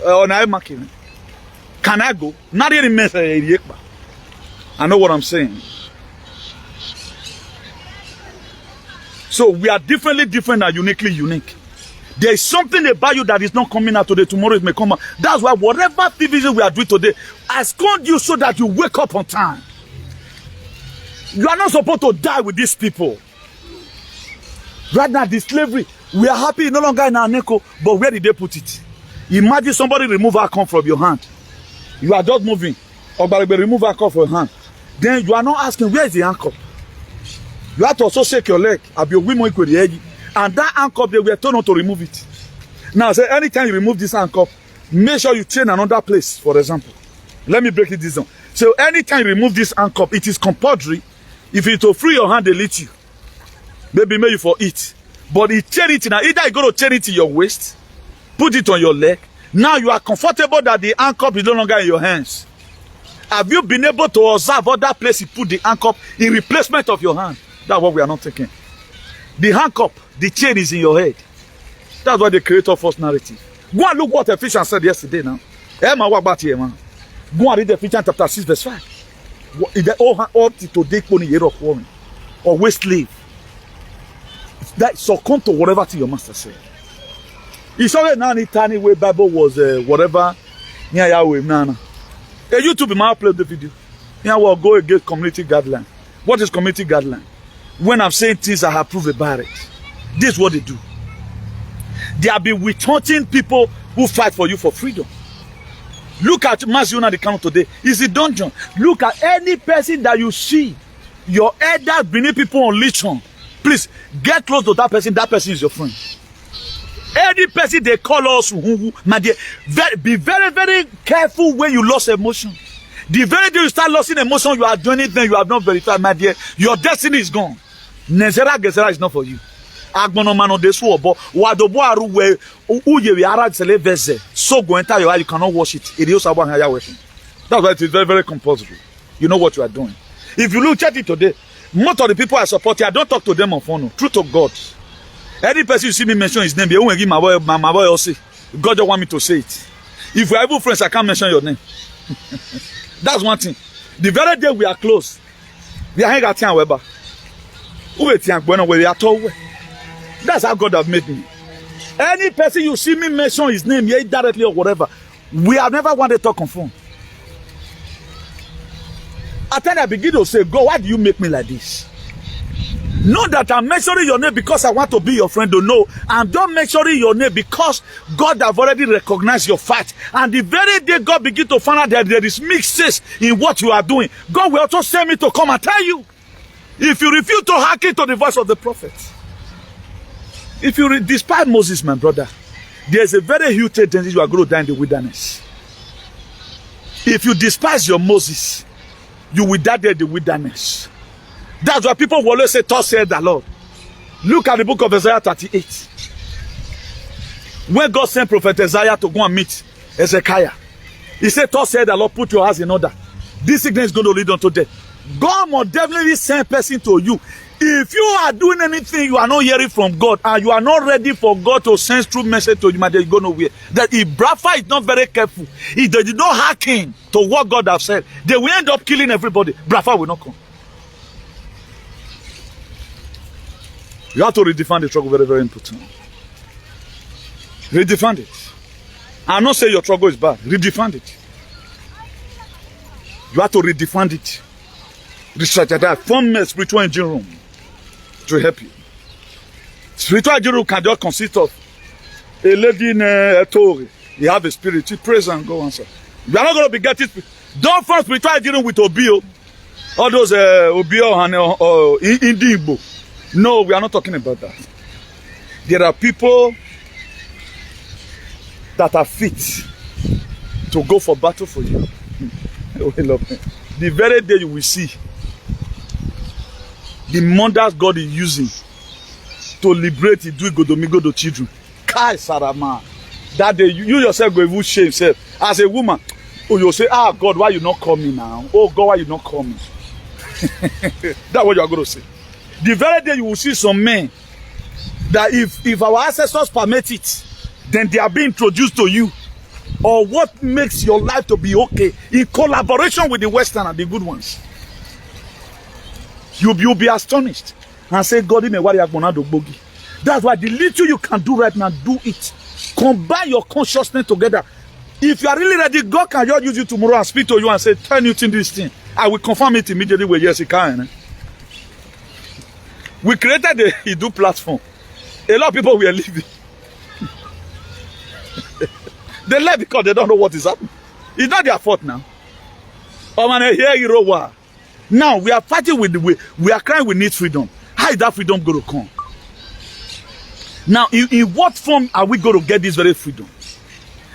on I marking. Can I go? Not even message. I know what I'm saying. So we are different and uniquely unique. There is something about you that is not coming out today. Tomorrow it may come out. That's why whatever division we are doing today, I scored you so that you wake up on time. You are not supposed to die with these people. Right now, the slavery, we are happy no longer in our neko, but where did they put it? Imagine somebody remove our cup from your hand. You are just moving. Or by remove our cup from your hand. Then you are not asking, where is the handcuff? You have to also shake your leg. And that handcuff, they were told not to remove it. Now, say anytime you remove this handcuff, make sure you chain another place, for example. Let me break it this down. So anytime you remove this handcuff, it is compulsory. If you to free your hand, they let you. Maybe for it. But it chain it now. Either you go to chain it to your waist, put it on your leg. Now you are comfortable that the handcuff is no longer in your hands. Have you been able to observe other place you put the handcuff in replacement of your hand? That's what we are not taking. The handcuff, the chain is in your head. That's why they created false narrative. Go and look what Ephesians said yesterday now. What about here, man? Go and read Ephesians chapter 6, verse 5. Is the all to take money year of woman or waste slave? That succumb to whatever thing your master said. It's already now any tiny way Bible was whatever near Yahweh Nana. A YouTube might upload the video. Here will go against community guideline. What is community guideline? When I'm saying things I have proved about it. This is what they do. They have been withholding people who fight for you for freedom. Look at Maziona the camp today. It's a dungeon. Look at any person that you see. Your elders beneath people on legion. Please get close to that person. That person is your friend. Any person they call us, my dear, be very, very careful when you lose emotion. The very day you start losing emotion, you are doing it, then you have not verified, my dear. Your destiny is gone. Nezera Gezera is not for you. Agbonomano desu obo wadobo aru we uye ara seleveze so go enter your eye, you cannot wash it. It is about higher working. That's why it is very, very compulsory. You know what you are doing. If you look at it today, most of the people I support, I don't talk to them on phone. True to God. Any person you see me mention his name, they won't give my boy also. God don't want me to say it. If we are even friends, I can't mention your name. That's one thing. The very day we are close, we are hanging at Weber. That's how God have made me. Any person you see me mention his name, yeah, directly or whatever, we have never wanted to talk on phone. At times I begin to say, God, why do you make me like this? Not that I'm mentioning your name because I want to be your friend. No, I'm just mentioning your name because God have already recognized your fight. And the very day God begin to find out that there is mixes in what you are doing, God will also send me to come and tell you. If you refuse to hearken to the voice of the prophet, if you despise Moses, my brother, there's a very huge tendency you are going to die in the wilderness. If you despise your Moses, you will die there in the wilderness. That's why people will always say, thus said the Lord. Look at the book of Isaiah 38. When God sent prophet Isaiah to go and meet Hezekiah, he said, thus said the Lord, put your house in order. This sickness is going to lead unto death. God will definitely send a person to you. If you are doing anything you are not hearing from God and you are not ready for God to send true message to you, man, you go nowhere. That if Brafa is not very careful, if they did not hearken to what God has said, they will end up killing everybody. Brafa will not come. You have to redefine the struggle, very, very important. Redefine it. I'm not saying your struggle is bad. Redefine it. You have to redefine it. Research that. Form a spiritual engine room to help you. Spiritual engine room can just consist of a lady in a Torah. You have a spirit. She prays and go answer. You are not going to be getting. Don't form spiritual engine room with Obio. All those Obio and Indibo. No, we are not talking about that. There are people that are fit to go for battle for you. We love me. The very day you will see the mothers God is using to liberate the Godomigo the children. Kai Sarama. That day you yourself go even shame yourself. As a woman, oh, you say, ah, God, why you not call me now? Oh, God, why you not call me? That's what you are going to say. The very day you will see some men that if our ancestors permit it, then they are being introduced to you, or what makes your life to be okay in collaboration with the Western and the good ones. You'll be astonished and say, God, that's why the little you can do right now, do it. Combine your consciousness together. If you are really ready, God can just use you tomorrow and speak to you and say, turn you to this thing. I will confirm it immediately with yes, he can. We created the Edu platform. A lot of people were leaving. They left because they don't know what is happening. It's not their fault now. Now we are fighting with the way. We are crying we need freedom. How is that freedom going to come? Now, in what form are we going to get this very freedom?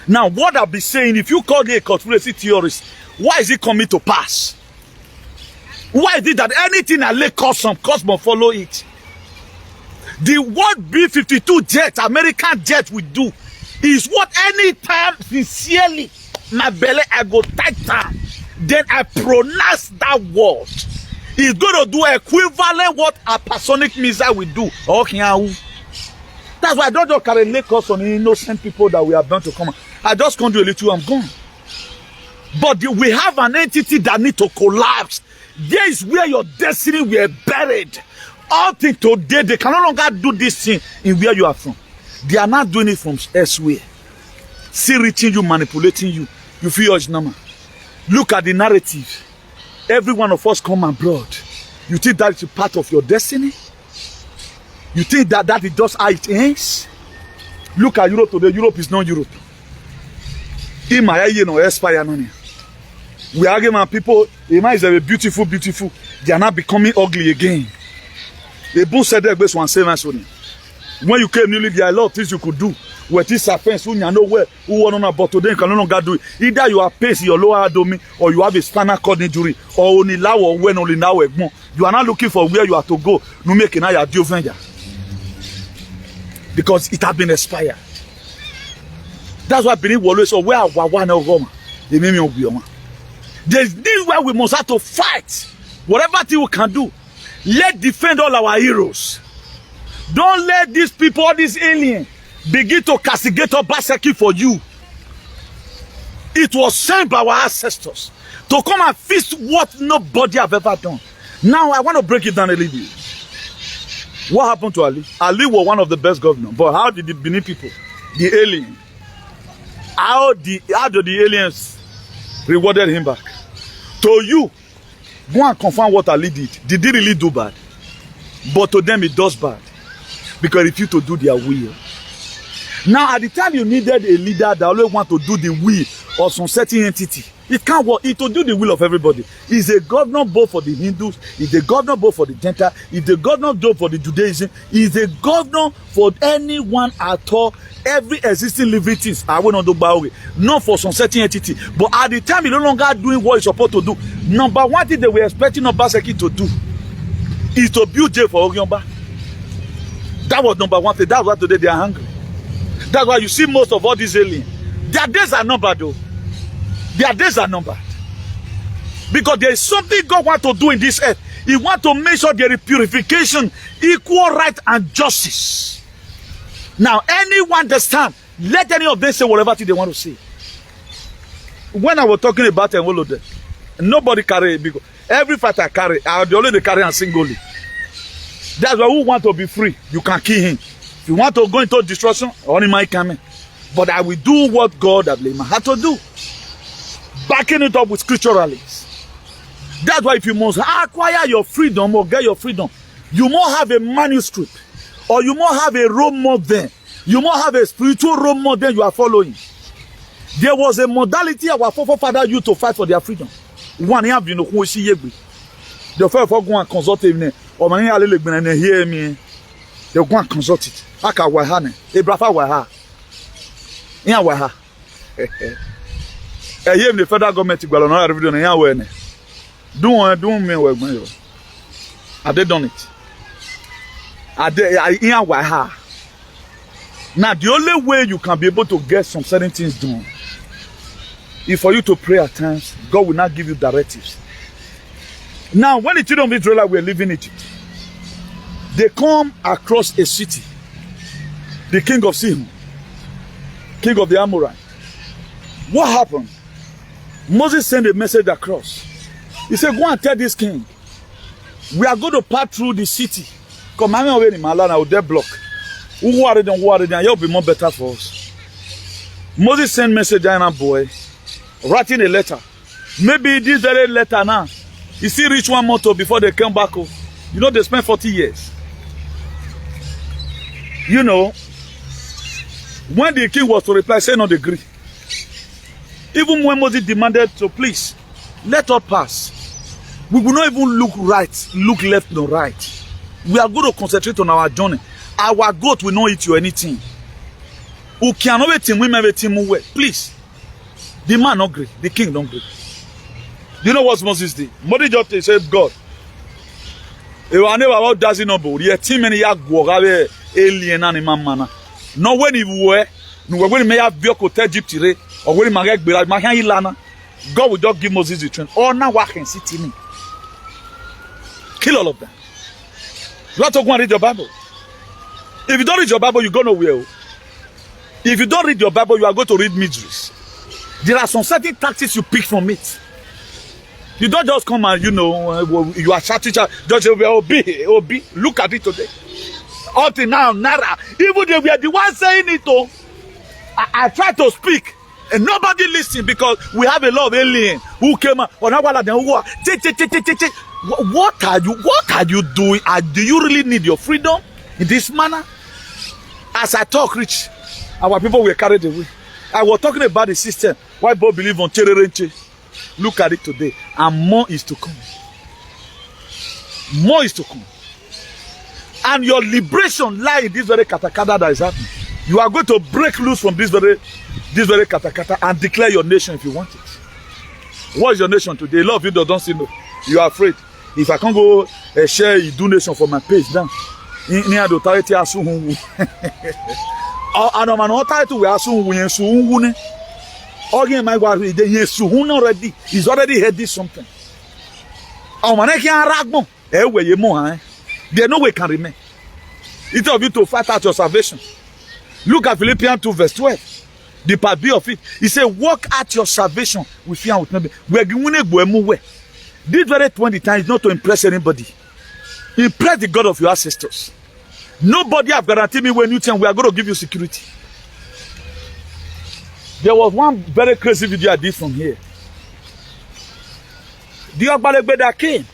Now, what I'll be saying, if you call me a conspiracy theorist, why is it coming to pass? Why is it that anything I lay custom follow it? The what B-52 jet, American jet will do, is what anytime sincerely my belly I go tight down, then I pronounce that word. It's going to do equivalent what a personic missile will do. Okay, that's why I don't just carry Lakers on innocent people that we are bound to come. I just can't do a little, I'm gone. But we have an entity that needs to collapse. There is where your destiny were buried. All things today, they can no longer do this thing in where you are from. They are not doing it from elsewhere. See, reaching you, manipulating you. You feel your number. Look at the narrative. Every one of us come abroad. You think that is part of your destiny? You think that is just how it ends? Look at Europe today. Europe is not Europe. We argue with people. Ima is a beautiful. They are not becoming ugly again. When you came newly, there are a lot of things you could do. With this offense, you know where who want to, but today you can no longer do it. Either you are pacing your lower abdomen, or you have a spinal cord injury, or only now or when only now. You are not looking for where you are to go. No making your deal because it has been expired. That's why Benin always say, where are one of Roma? There's this where we must have to fight. Whatever thing we can do, let's defend all our heroes. Don't let these people, all these aliens, begin to castigate Obaseki for you. It was sent by our ancestors to come and fix what nobody have ever done. Now I want to break it down a little bit. What happened to Ali? Ali was one of the best governors. But how did the Benin people, the alien, how did the aliens rewarded him back? To you, go and confirm what Ali did. Did he really do bad? But to them it does bad. Because he refused to do their will. Now, at the time you needed a leader that always want to do the will of some certain entity, it can't work. It will do the will of everybody. He's a governor both for the Hindus, he's a governor both for the Gentile, he's a governor both for the Judaism, he's a governor for anyone at all. Every existing living things I went on the boundary, not for some certain entity. But at the time, he no longer doing what he's supposed to do. Number one thing they were expecting Obaseki to do is to build jail for Ogyomba. That was number one thing. That's why today they are hungry. That's why you see most of all these aliens. Their days are numbered though. Their days are numbered. Because there is something God wants to do in this earth. He wants to make sure there is purification, equal right and justice. Now, anyone that stand, let any of them say whatever thing they want to say. When I was talking about Enwolode, nobody carry it because every fighter carry, they only carry and singly. That's why who want to be free, you can kill him. If you want to go into destruction, only my coming. But I will do what God has laid my heart to do. Backing it up with scripturalities. That's why if you must acquire your freedom or get your freedom, you must have a manuscript. Or you must have a role model. You must have a spiritual role model you are following. There was a modality our forefathers used to fight for their freedom. One have you know who is she. The first go and consult him. Or many are hear me. They go and consult it. Aka wahane. Ebrafa waha. Iya waha. Here the federal government go na every day na we ne. Do me we gbon yo. Have they done it? Iya waha. Now the only way you can be able to get some certain things done is for you to pray at times. God will not give you directives. Now, when the children of Israel were leaving Egypt, they come across a city the king of Sihon, king of the Amorite. What happened? Moses sent a message across. He said, go and tell this king, we are going to pass through the city. Come on, I'm in Malan, I will dead block. Who worried and you'll be more better for us. Moses sent message to boy, writing a letter. Maybe this very letter now, you see reach one month before they come back. You know, they spent 40 years. You know, when the king was to reply, say not agree. Even when Moses demanded to please, let us pass. We will not even look right, look left nor right. We are going to concentrate on our journey. Our goat will not eat you anything. Who cannot wait him, we may wait him away. Please. The man not agree, the king don't agree. You know what Moses did? Moses just said, God. If never about does it not be, the team many yak alien animal manner. Not when he were, no when he may have Bioko Egypt or when he may be like Mahan, God will just give Moses the train. Oh, now I can sit in me. Kill all of them. You have to go and read your Bible. If you don't read your Bible, you go nowhere. If you don't read your Bible, you are going to read miseries. There are some certain tactics you pick from it. You don't just come and, you know, you are shouting, just say, Obi, look at it today. Up till now, Nara, even if we are the ones saying it, oh, I try to speak, and nobody listens because we have a lot of aliens who came out. What are you doing? Do you really need your freedom in this manner? As I talk, Rich, our people were carried away. I was talking about the system. Why both believe on Chererenche? Look at it today. And more is to come. More is to come. And your liberation lies in this very katakata that is happening. You are going to break loose from this very katakata and declare your nation if you want it. What is your nation today? A lot of you don't see no. You are afraid. If I can't go share a donation for my page down. Near the authority asu and on authority we asu we ensu again my God yesu already. He's already heard this something. Oh man, I can't ragmo. Where you more, there no way can remain. It's of you to fight out your salvation. Look at Philippians 2 verse 12. The part B of it. He said, work out your salvation with fear and with trembling. We're going to go move. This very 20 times not to impress anybody. Impress the God of your ancestors. Nobody have guaranteed me when you tell we are going to give you security. There was one very crazy video I did from here. The Ogbalegbe that came.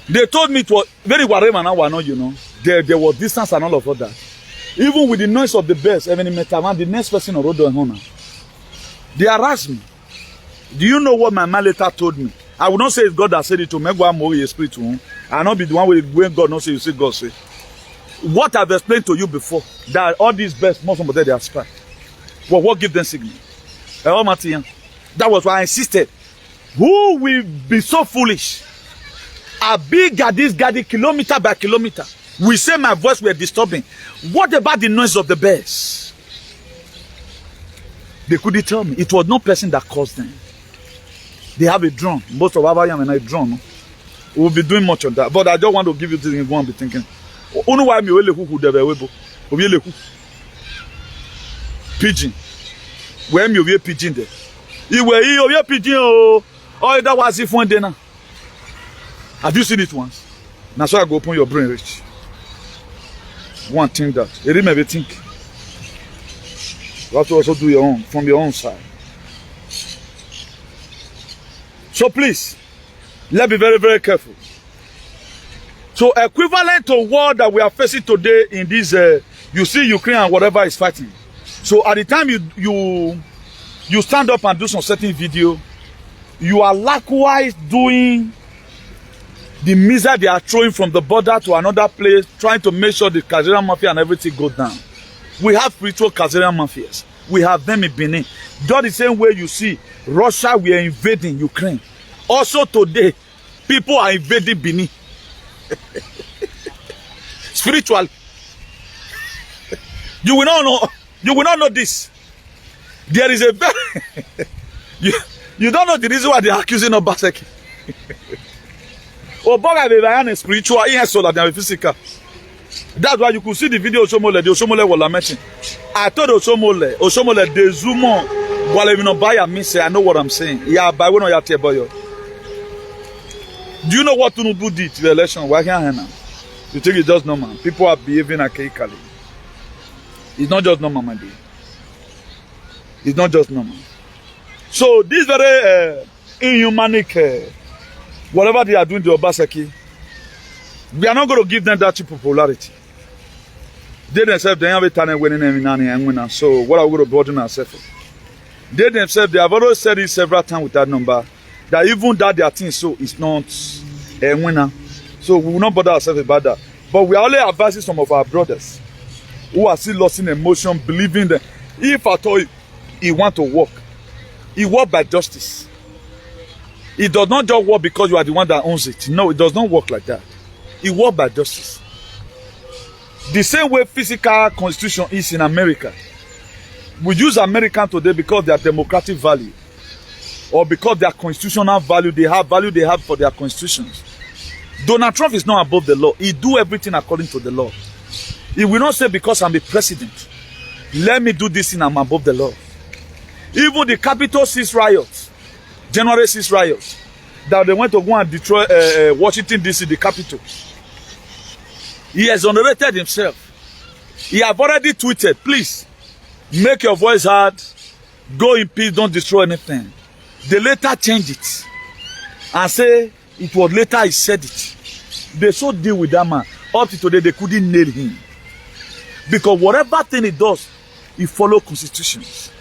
They told me it was very warm and now, you know. There was distance and all of that. Even with the noise of the bells, even in Metaman, the next person on road on honor. They harassed me. Do you know what my man later told me? I will not say it's God that said it to me. Go and more your spirit to him. I will not be the one when God not say you say God say. What I've explained to you before, that all these bells, most of them they are spy. Well, what give them signal? That was why I insisted. Who will be so foolish? A big at this guy kilometer by kilometer. We say my voice were disturbing. What about the noise of the bells? They couldn't tell me. It was no person that caused them. They have a drone. Most of our young men have a drone. No? We'll be doing much on that. But I just want to give you this and go and be thinking. Only why me pigeon. Where me over pigeon there? You were here pigeon oh that was if one day now. Have you seen it once? Now so I go open your brain, Rich. One thing that you remember think. You have to also do your own from your own side. So please, let's be very, very careful. So equivalent to what that we are facing today in this, you see Ukraine and whatever is fighting. So at the time you stand up and do some certain video, you are likewise doing the misery they are throwing from the border to another place, trying to make sure the Kazarian mafia and everything go down. We have spiritual Kazarian mafias. We have them in Benin. Just the same way you see Russia, we are invading Ukraine. Also today, people are invading Benin. Spiritually. You will not know this. There is a very you don't know the reason why they are accusing Obaseki. Obaga be spiritual, he has soul and physical. That's why you could see the video Osomole. The Osomole was lamenting. I told Osomole, the Zumo, while even buy a miss, I know what I'm saying. Yeah, by one of your table. Do you know what Tinubu did to the election? Why can't now? You think it's just normal? People are behaving archaically. It's not just normal, my dear. It's not just normal. So this very inhumanic, whatever they are doing to Obaseki, we are not going to give them that cheap popularity. They themselves, they have a talent winning and winning. So what are we going to burden ourselves for? They themselves, they have already said it several times with that number, that even that their thing so is not a winner. So we will not bother ourselves about that. But we are only advising some of our brothers who are still lost in emotion, believing that if at all he want to work, he work by justice. It does not just work because you are the one that owns it. No, it does not work like that. It work by justice. The same way physical constitution is in America. We use American today because their democratic value, or because their constitutional value they have for their constitutions. Donald Trump is not above the law. He do everything according to the law. He will not say because I'm a president, let me do this and I'm above the law. Even the Capitol 6 riots, January 6 riots, that they went to go and destroy Washington DC, the capital. He exonerated himself. He have already tweeted, please, make your voice heard, go in peace, don't destroy anything. They later changed it and say it was later he said it. They so deal with that man. Up to today, they couldn't nail him. Because whatever thing he does, he follows constitutions.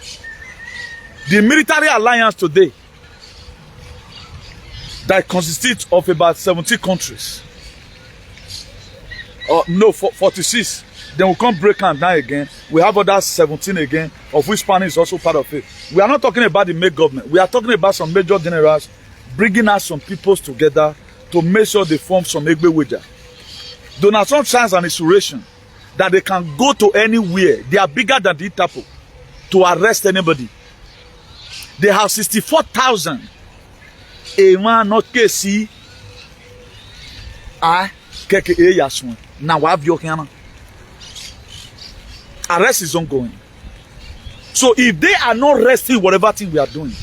The military alliance today that consists of about 70 countries. No, 46. Then we come break and down again. We have other 17 again, of which Spanish is also part of it. We are not talking about the main government. We are talking about some major generals bringing us some peoples together to make sure they form some Egbe Weja. Donald Trump shines an inspiration that they can go to anywhere. They are bigger than the Interpol to arrest anybody. They have 64,000. A man not KC. Keke Yaswan. Now we have your camera. Arrest is ongoing. So if they are not resting whatever thing we are doing,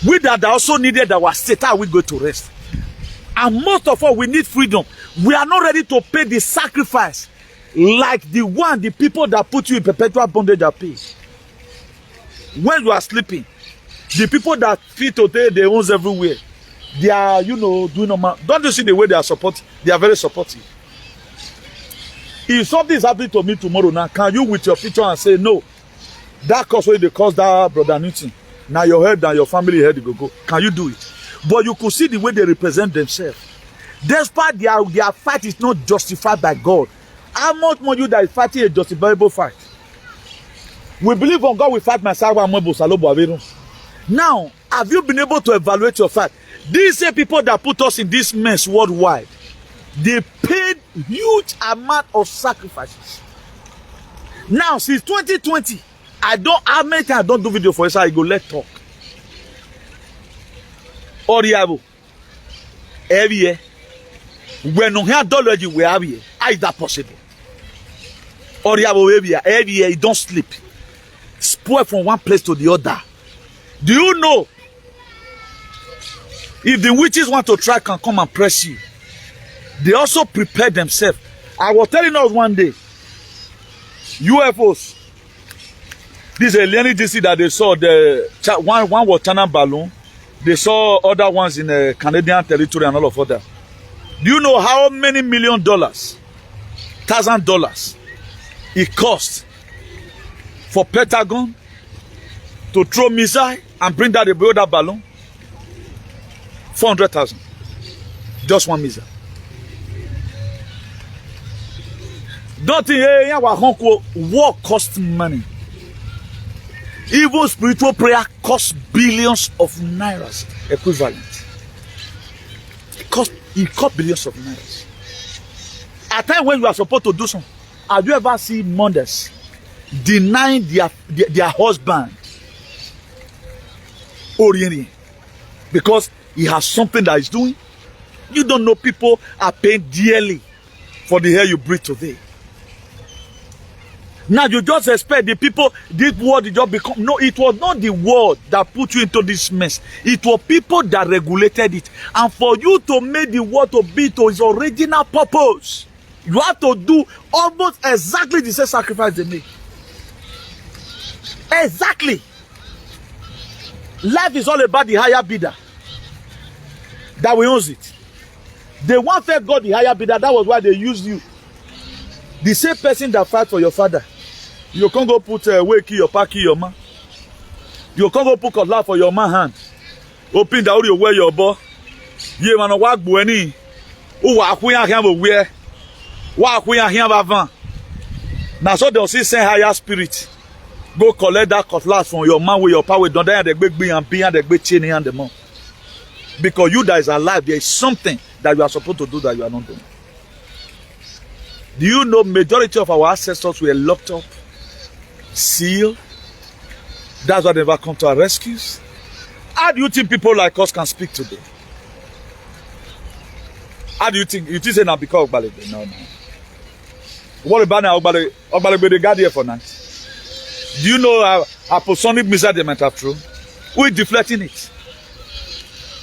we that are also needed our state, how we go to rest? And most of all, we need freedom. We are not ready to pay the sacrifice like the people that put you in perpetual bondage are paid. When you are sleeping, the people that feed today, they own everywhere. They are, doing normal. Don't you see the way they are supporting? They are very supportive. If something is happening to me tomorrow now, can you with your picture and say, no, that cause where they cause that brother Newton, now your head and your family head go. Can you do it? But you could see the way they represent themselves. Despite their fight is not justified by God. How much more you that is fighting a justifiable fight? We believe on God, we fight myself. Now, have you been able to evaluate your fight? These same people that put us in this mess worldwide, they paid huge amount of sacrifices. Now, since 2020, how many times I don't do video for you, so I go, let's talk. Oriabo, every year, when no hair dollar you were here, how is that possible? Oriabo, every year, you don't sleep. Spoil from one place to the other. Do you know? If the witches want to try, can come and press you. They also prepare themselves. I was telling us one day, UFOs. This is a Lenny DC that they saw. One was China balloon. They saw other ones in Canadian territory and all of other. Do you know how many $1,000,000, $1,000 it cost for Pentagon to throw missile and bring that that balloon? 400,000. Just one missile. Don't think war costs money. Even spiritual prayer costs billions of nairas equivalent. It costs billions of nairas. At times when you are supposed to do something, have you ever seen mothers denying their husband orienting because he has something that he's doing? You don't know people are paying dearly for the air you breathe today. Now you just expect the people, this world just become, no, it was not the world that put you into this mess. It was people that regulated it. And for you to make the world to be to its original purpose, you have to do almost exactly the same sacrifice they made. Exactly. Life is all about the higher bidder that will owns it. They want to God the higher bidder. That was why they used you. The same person that fight for your father. You can't go put away key your pack your man. You can't go put cutlass for your man hand. Open the audio where your boy. You man walk bueni. Who walk we are here where? Walk we are here avant. Now so they'll see send higher spirit. Go collect that cutlass from your man with your power. Don't die the big and behind the big chain and the mouth. Because you that is alive, there is something that you are supposed to do that you are not doing. Do you know majority of our ancestors were locked up, sealed? That's why they never come to our rescues. How do you think people like us can speak today? How do you think? You think say now because Ogbalebe? No. What about now Ogbalebe they got here for night? Do you know apostolic missile they might have thrown? Who is deflecting it?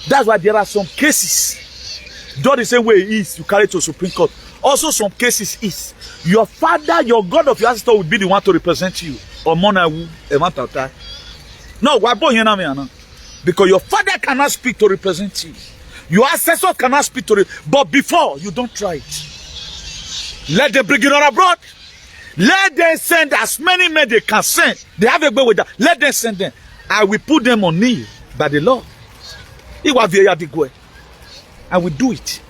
That's why there are some cases. Just the same way it is, you carry it to Supreme Court. Also some cases is, your father, your God of your ancestor will be the one to represent you. Or Monawu, no, why born here now? Because your father cannot speak to represent you. Your ancestors cannot speak to it. But before, you don't try it. Let them bring it on abroad. Let them send as many men they can send. They have a way with that. Let them send them. I will put them on knee by the law. And we do it.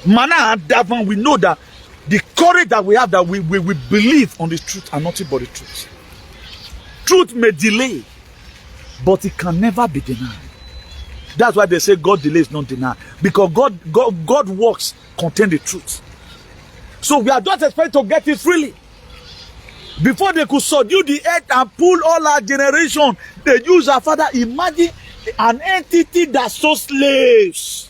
Mana and Davan, we know that the courage that we have, that we believe on the truth and nothing but the truth. Truth may delay, but it can never be denied. That's why they say God delays, not denied. Because God works contain the truth. So we are just expected to get it freely. Before they could subdue the earth and pull all our generation, they use our father. Imagine an entity that sold slaves.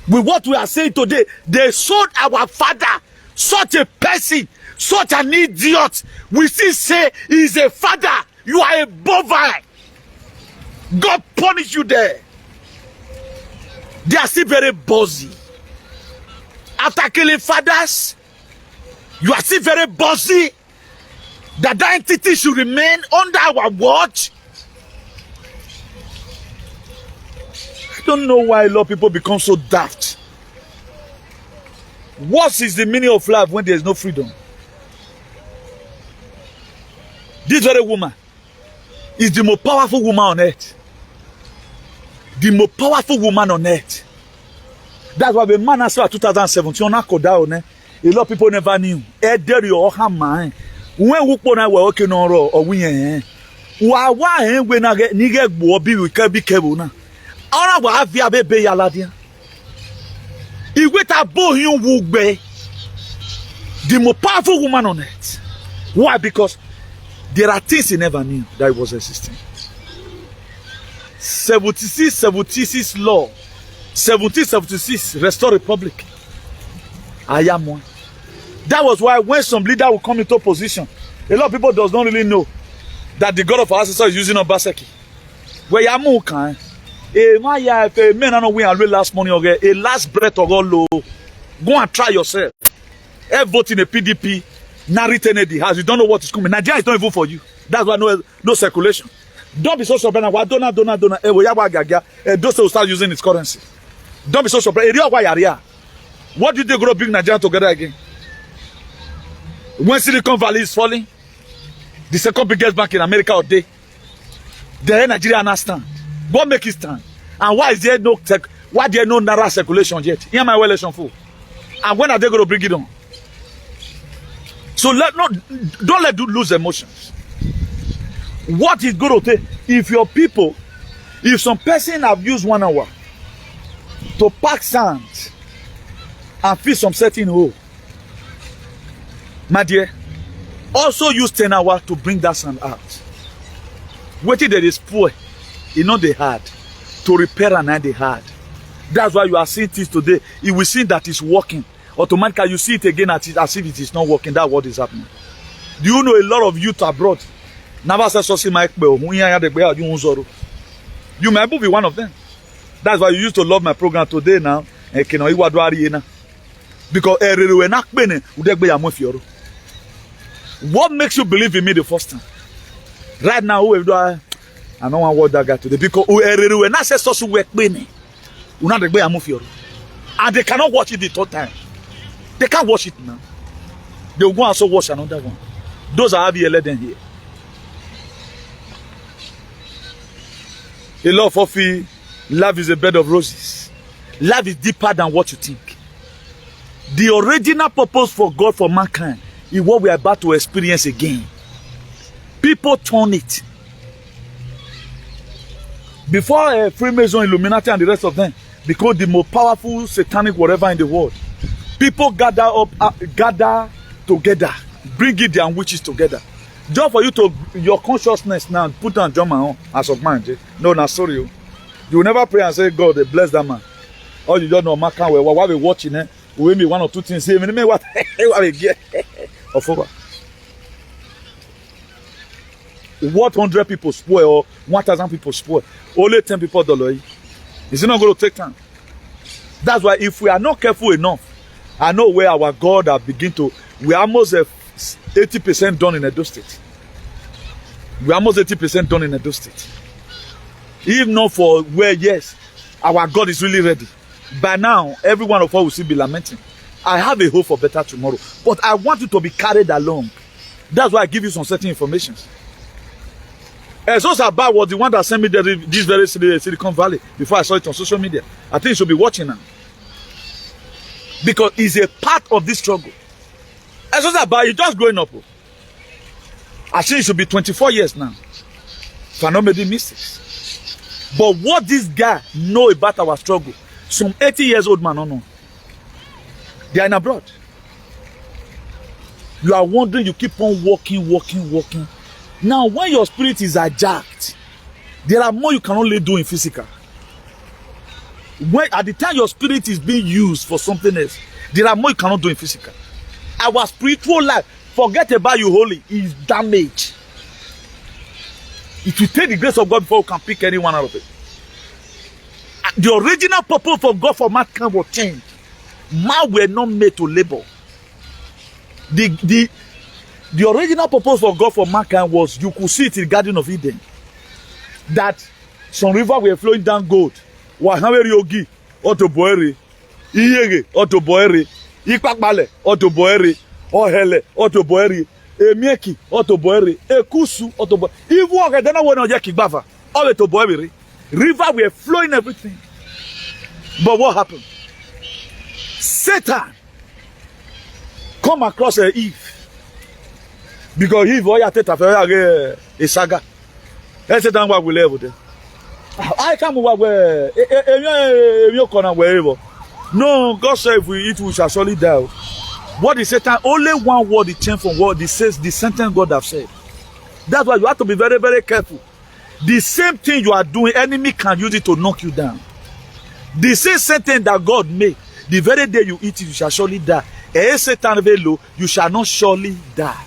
With what we are saying today, they sold our father, such a person, such an idiot. We still say he is a father. You are a bovine. God punish you there. They are still very bossy. After killing fathers, you are still very bossy. That entity should remain under our watch. I don't know why a lot of people become so daft. What is the meaning of life when there is no freedom? This very woman is the most powerful woman on earth. The most powerful woman on earth. That's why the man has said 2017. A lot of people never knew. When we put our work in or we why when I get nigga be we can be cable now. All I have via baby yaladia. He wait a boy you would be the most powerful woman on earth. Why? Because there are things he never knew that it was existing. 76 law. 1776 restore republic. I am one. That was why when some leader will come into position, a lot of people does not really know that the God of our ancestors is using Obaseki. Where you can a man no win and last money or a last breath or go go and try yourself. Every vote in a PDP, narrating the house. You don't know what is coming. Nigeria is not even for you. That's why no circulation. Don't be so surprised. Why don't. Those will start using its currency. Don't be so surprised. What did they go to bring Nigeria together again? When Silicon Valley is falling, the second biggest bank in America or day, the Nigeria now stand. What make it stand? And why is there no naira circulation yet? Here my election full. And when are they going to bring it on? So don't let you lose emotions. What is going to take if your people, if some person have used 1 hour to pack sand and fill some certain hole, my dear, also use 10 hours to bring that sand out. Waiting that is poor, you know they hard to repair and they hard. That's why you are seeing things today. You will see that it's working. automatically you see it again as if it is not working. That's what is happening. Do you know a lot of youth abroad? Never said so. You might be one of them. That's why you used to love my program today now. Because what makes you believe in me the first time? Right now, I don't want to watch that guy today because and they cannot watch it the third time. They can't watch it now. They will go and also watch another one. Those are having let them here. A lot of feel love is a bed of roses. Love is deeper than what you think. The original purpose for God for mankind is what we are about to experience again. People turn it. Before Freemason, Illuminati, and the rest of them, because the most powerful satanic whatever in the world, people gather together, bring it their witches together. Just for you to your consciousness now put on John man as of mind. No, not sorry. You will never pray and say, God, bless that man. Or you don't know man can while we watching it, we be one or two things. Say, what we get of over. What 100 people spoil or 1,000 people spoil? Only 10 people dollar. Is it not going to take time? That's why if we are not careful enough, I know where our God have begin to. We are almost 80% done in Edo State. We are almost 80% done in Edo State. If not for where, yes, our God is really ready. By now, every one of us will still be lamenting. I have a hope for better tomorrow. But I want you to be carried along. That's why I give you some certain information. Esos Abba was the one that sent me this very Silicon Valley before I saw it on social media. I think you should be watching now. Because it's a part of this struggle. Esos Abba, you're just growing up. I think it should be 24 years now. If I not made mistakes. But what this guy know about our struggle, some 80 years old man don't know. They are in abroad. You are wondering, you keep on walking. Now, when your spirit is hijacked, there are more you can only do in physical. When at the time your spirit is being used for something else, there are more you cannot do in physical. Our spiritual life, forget about you holy, is damaged. It will take the grace of God before we can pick anyone out of it. The original purpose for God for mankind will change. Man were not made to labor. The original purpose for God for mankind was, you could see it in the Garden of Eden, that some rivers were flowing down gold. Wahameri Yogi, Otoboere, Iyege, Otoboere, Ikpakbale, Otoboere, Ohele, Otoboere, Emieki, Otoboere, Ekusu, Otoboere. Even Ogadena went on Yakibava, all the Otoboere. Rivers were flowing everything. But what happened? Satan come across Eve. Because Eve was a saga. That's the what we live there. I come wherever. No, God said if we eat, we shall surely die. What is Satan? Only one word it changed from what it says, the sentence God have said. That's why you have to be very, very careful. The same thing you are doing, enemy can use it to knock you down. The same sentence that God made, the very day you eat it, you shall surely die. Satan velo, you shall not surely die.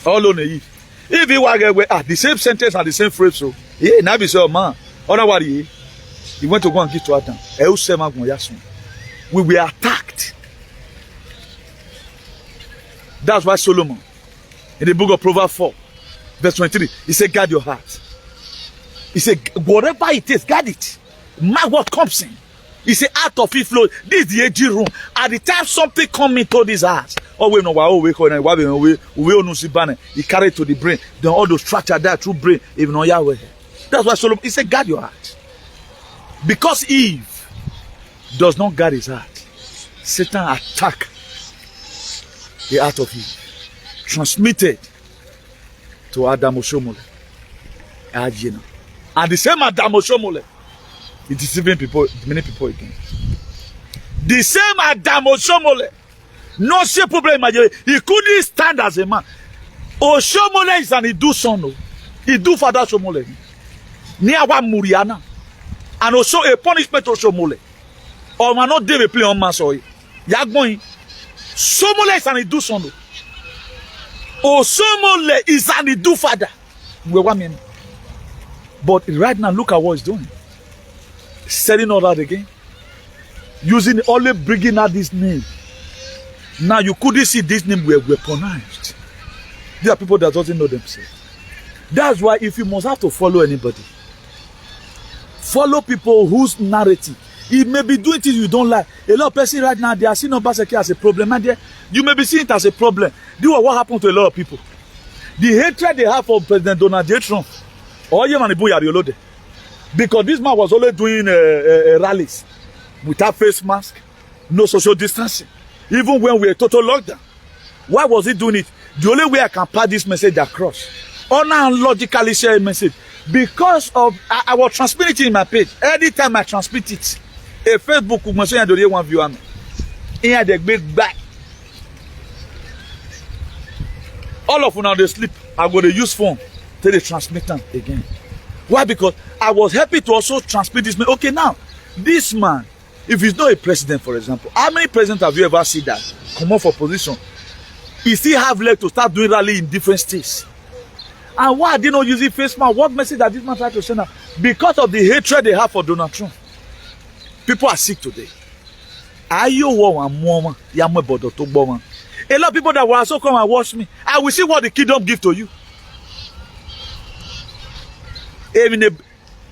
All on Eve. If you were the same sentence and the same phrase, so yeah, now be so man. Otherwise, he went to go and give to Adam. We were attacked. That's why Solomon, in the book of Proverbs 4, verse 23, he said, guard your heart. He said, whatever it is, guard it. Mark what comes in. He said, out of it flows. This is the AG room. At the time something come into this house, oh we know we he carried to the brain. Then all those structure there through brain, even on Yahweh. That's why Solomon, he said, guard your heart. Because Eve does not guard his heart, Satan attacked the heart of Eve, transmitted to Adam Oshomole. And the same Adam Oshomole is deceiving people, many people again. The same Adam Oshomole, no shame problem. He couldn't stand as a man. Oshomole is an Idu son. Idu father Oshomole. Near one Muriana. And also a punishment Oshomole. Or man not dey play on maso. Yagbon. Somole is an idu son. Oh, Somole is an idu father. We want me. But right now, look at what he's doing. Setting all that again. Using only bringing out this name. Now you couldn't see this name were weaponized. There are people that doesn't know themselves. That's why if you must have to follow anybody, follow people whose narrative. He may be doing things you don't like. A lot of people right now, they are seeing Obaseki as a problem. And you may be seeing it as a problem. Do you know what happened to a lot of people? The hatred they have for President Donald J. Trump. Because this man was always doing rallies without face mask, no social distancing. Even when we were total lockdown. Why was he doing it? The only way I can pass this message across, logically share a message, because of I was transmitting in my page. Anytime I transmit it, a Facebook will mention the one viewer me. Here they big back. All of you now they sleep. I'm going to use phone till they transmit them again. Why? Because I was happy to also transmit this man. Okay, now this man, if he's not a president, for example, how many presidents have you ever seen that come up for position? He still have left to start doing rally in different states. And why are they not using face mask? What message that this man tried to send out? Because of the hatred they have for Donald Trump. People are sick today. A lot of people that will also come and watch me, I will see what the kingdom give to you. Even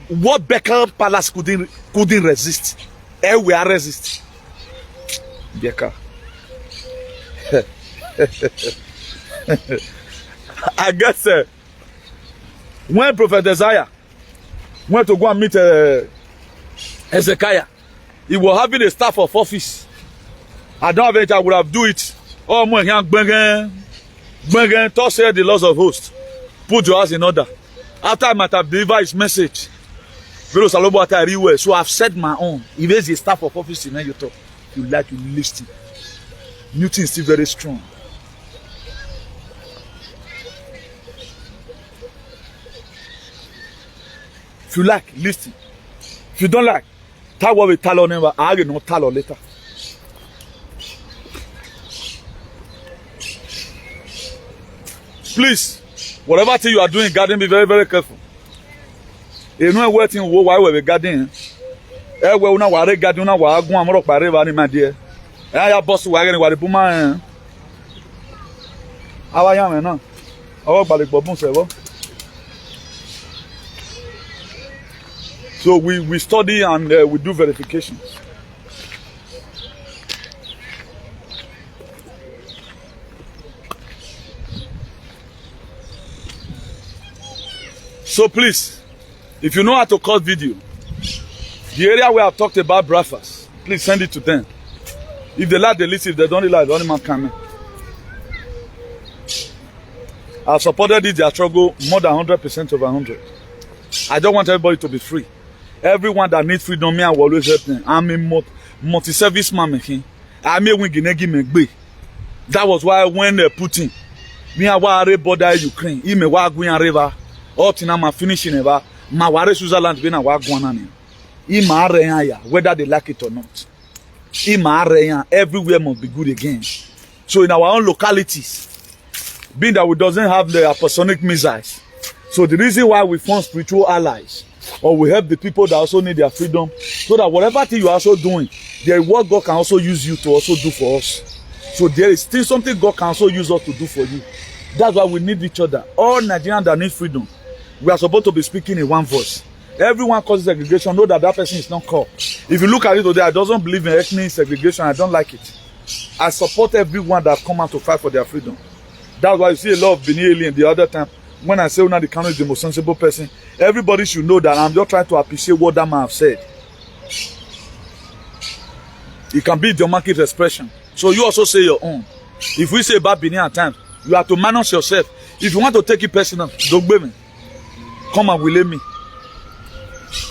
what Beckham Palace couldn't resist. And we are resist. Beckham. I guess when Prophet Isaiah went to go and meet Hezekiah, he was having a staff of office. I don't have it, I would have do it. Oh, my young Bengen, thus said the laws of hosts. Put your house in order. After I might have delivered his message, so I've said my own. If there's a staff of office in you talk, you like to listen. Newton is still very strong. If you like, listen. If you don't like, tell what we tell on him, I will not tell on later. Please, whatever thing you are doing in garden, be very, very careful. You know what thing why we garden? We una ware garden una wa agun amoro pare ba ni ma die. Ya boss wa gani wa de buma. Awa ya me na. Awo gbale gbobun se wo. So we study and we do verifications. So please, if you know how to cut video, the area where I've talked about breakfast, please send it to them. If they like, they listen. If they don't like, the only man come in. I've supported this, their struggle more than 100% over 100. I don't want everybody to be free. Everyone that needs freedom, me, I will always help them. I'm a multi-service man making. I'm a winginegi megbe. That was why when Putin, me I was border Ukraine, he me wa Guyan River, all tina ma finishing ever, ma ware Switzerland be na wa Guanani. He ma reya, whether they like it or not. He ma reya, everywhere must be good again. So in our own localities, being that we doesn't have the hypersonic missiles, so the reason why we form spiritual allies, or we help the people that also need their freedom, so that whatever thing you are also doing, there is what God can also use you to also do for us. So there is still something God can also use us to do for you. That's why we need each other. All Nigerians that need freedom, we are supposed to be speaking in one voice. Everyone causes segregation, know that that person is not called. If you look at it today, I don't believe in ethnic segregation. I don't like it. I support everyone that come out to fight for their freedom. That's why you see a lot of Benin alien the other time. When I say Una the Kano is the most sensible person, everybody should know that I'm just trying to appreciate what that man have said. It can be democratic expression. So you also say your own. If we say about Benin at times, you have to manage yourself. If you want to take it personal, don't blame me. Come and relay me.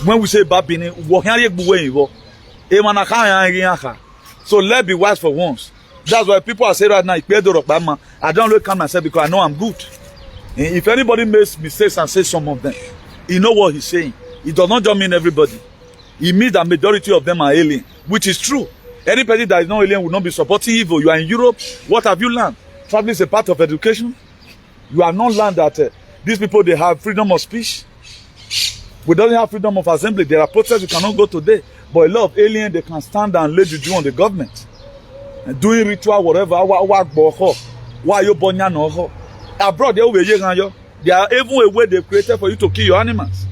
When we say about Benin, so let's be wise for once. That's why people are saying right now, I don't look at myself because I know I'm good. If anybody makes mistakes and says some of them, you know what he's saying. It does not just mean everybody. it means that majority of them are alien, which is true. Any person that is not alien will not be supporting evil. You are in Europe. What have you learned? Traveling is a part of education. You have not learned that these people, they have freedom of speech. We don't have freedom of assembly. There are protests you cannot go today. But a lot of aliens, they can stand and lay juju on the government. And doing ritual, whatever. Why you born abroad, there are even a way they created for you to kill your animals.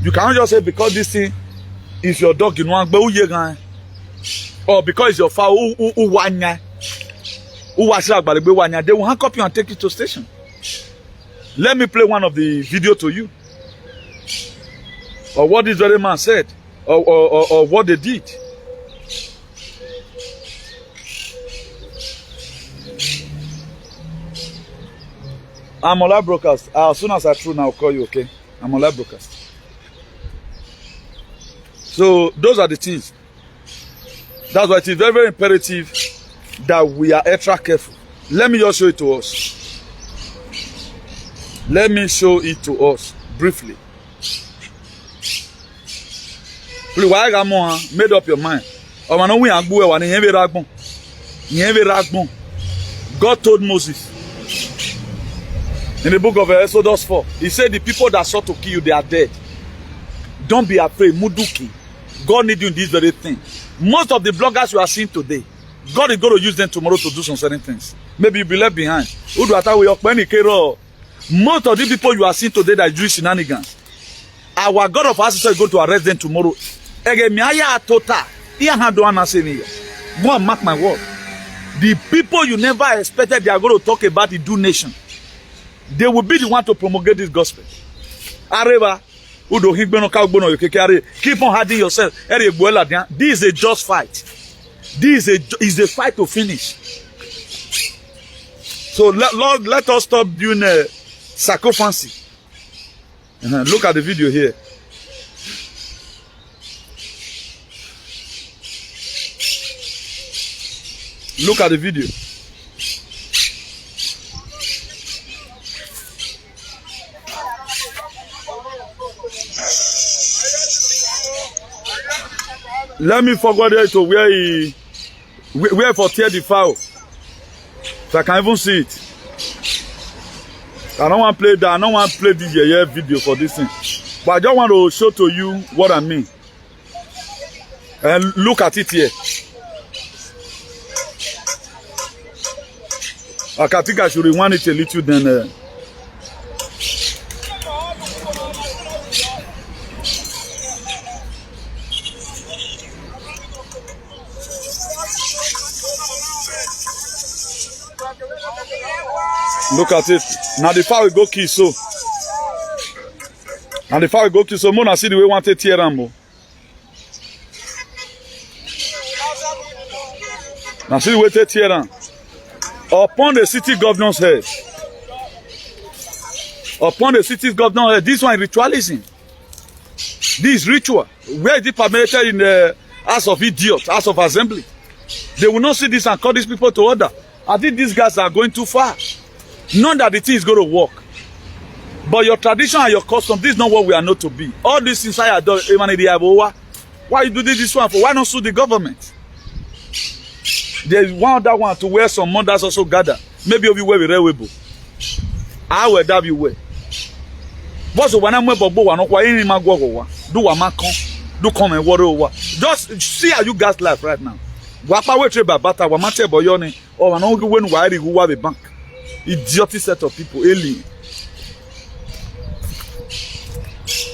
You cannot just say because this thing is your dog, you know, or because it's your fowl, they will handcuff you and take you to station. Let me play one of the video to you, or what this very man said, or what they did. I'm on live broadcast. As soon as I through now, I'll call you, okay? I'm on live broadcast. So those are the things. That's why it is very, very imperative that we are extra careful. Let me just show it to us. Let me show it to us briefly. Please, why made up your mind? God told Moses in the book of Exodus 4, he said the people that sought to kill you, they are dead. Don't be afraid, Muduki. God needs you in this very thing. Most of the bloggers you are seeing today, God is going to use them tomorrow to do some certain things. Maybe you'll be left behind. Most of the people you are seeing today that do shenanigans, our God of Ancestors is going to arrest them tomorrow. Go and mark my word. The people you never expected they are going to talk about the do nation, they will be the one to promulgate this gospel. Areva, keep on hiding yourself. This is a just fight. This is a fight to finish. So Lord, let us stop doing sacrifice. Look at the video here. Look at the video. Let me forward it to where for tear the foul. So I can even see it. I don't want to play that. I don't want to play this video for this thing. But I just want to show to you what I mean. And look at it here. I think I should rewind it a little then. Look at it. Now the fire will go kill so. And the fire will go kill so. Mona see the way we want to tear rambo. Now see the way to tear ram. Upon the city governor's head. Upon the city governor's head. This one is ritualism. This is ritual. Where is it permitted in the House of Idiots, House of Assembly? They will not see this and call these people to order. I think these guys are going too far. Not that the thing is going to work. But your tradition and your custom, this is not what we are known to be. All this inside are done. Why you do this one for? Why not sue the government? There is one other one to where some mothers also gather. Maybe if you wear a railway. I will that you wear. What's the one I'm wearing? Do a man do come and water over. Just see how you guys live right now. Wapa we trade bata wa mate boyoni or an only when why who have a bank. Idiotic set of people, alien.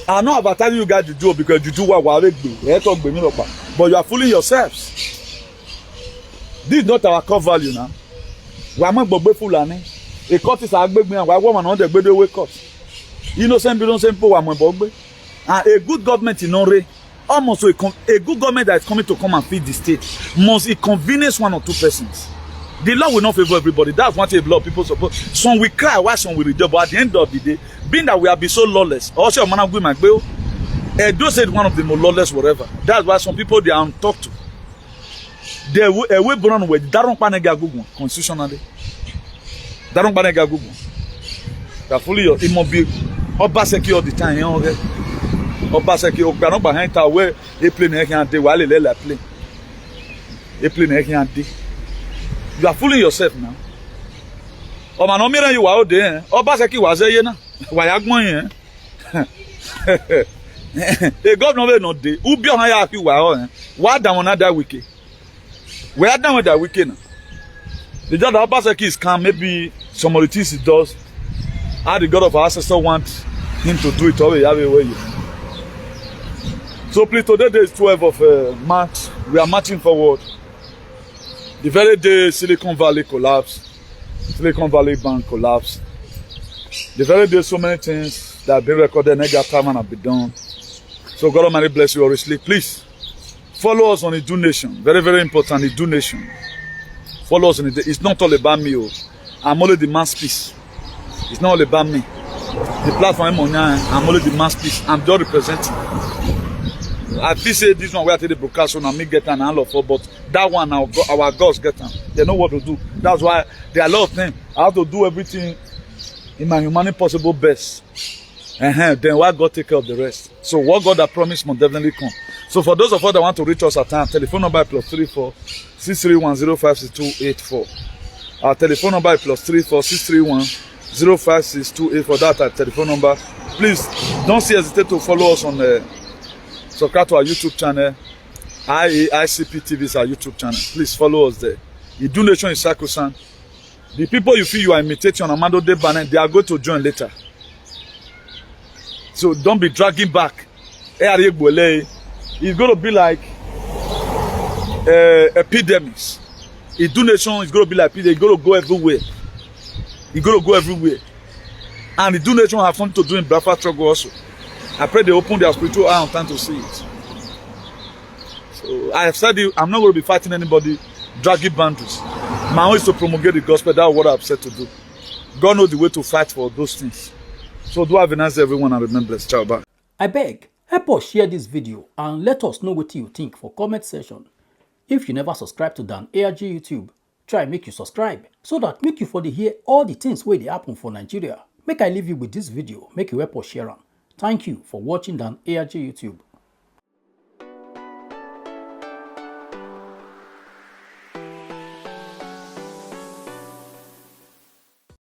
I know about telling you guys to do because you do what we do. But you are fooling yourselves. This is not our core value now. We are not fulani. A court is a big man. Why woman on the bed away court? Innocent, people are and a good government in Norway. Almost a good government that is coming to come and feed the state must inconvenience one or two persons. The law will not favor everybody. That's what a lot of people support. Some will cry, while some will rejoice. But at the end of the day, being that we have been so lawless, also man of my bill, Edo said one of the most lawless whatever. That's why some people they are untalked to. They will born with Daron Panega Google constitutionally. Daron Panega Google. They fully it must be Obaseki all the time. Obaseki Ogbano behind tower where a plane can day while a plane. A plane can day. You are fooling yourself now. Oh man, no mirror you out there. Obaseki was a yena. Why agmon here? A governor no day. Who be on you were why down on that wicked? Where down with that wicked? The judge Obaseki is calm, maybe some of the things he does. How the God of our ancestor want him to do it already have a way. So please, today is 12 of March. We are marching forward. The very day Silicon Valley collapsed, Silicon Valley Bank collapsed. The very day so many things that have been recorded, negative time and have been done. So God Almighty bless you honestly. Please follow us on the Do Nation. Very, very important, the Do Nation. Follow us on it. It's not all about me. Oh. I'm only the mouthpiece. It's not all about me. The platform I'm on now, I'm only the mouthpiece. I'm just representing. I feel say this one where I take the broadcast on and me get an all for, but that one our gods get them. They know what to do. That's why there are a lot of things. I have to do everything in my humanly possible best. Then why God take care of the rest? So what God has promised must definitely come. So for those of us that want to reach us at time, telephone number +34 631056284. Our telephone number is +34 631056284. That our telephone number. Please don't hesitate to follow us on subscribe to our YouTube channel. ICP TV is our YouTube channel. Please follow us there. The Do Nation is sacrosanct. The people you feel you are imitating on Amado De Banner, they are going to join later. So don't be dragging back. It's going to be like epidemics. The Do Nation is going to be like epidemics. It's going to go everywhere. It's going to go everywhere. And the Do Nation have something to do in Biafra struggle also. I pray they open their spiritual eye on time to see it. So I have said it, I'm not going to be fighting anybody, dragging boundaries. My own is to promulgate the gospel. That's what I've said to do. God knows the way to fight for those things. So do have a nice day, everyone, and remember, ciao, bye.
I beg, help us share this video and let us know what you think for comment section. If you never subscribe to Dan ARG YouTube, try make you subscribe so that make you for the hear all the things where they happen for Nigeria. Make I leave you with this video, make you help us share them. Thank you for watching Dan ARG YouTube.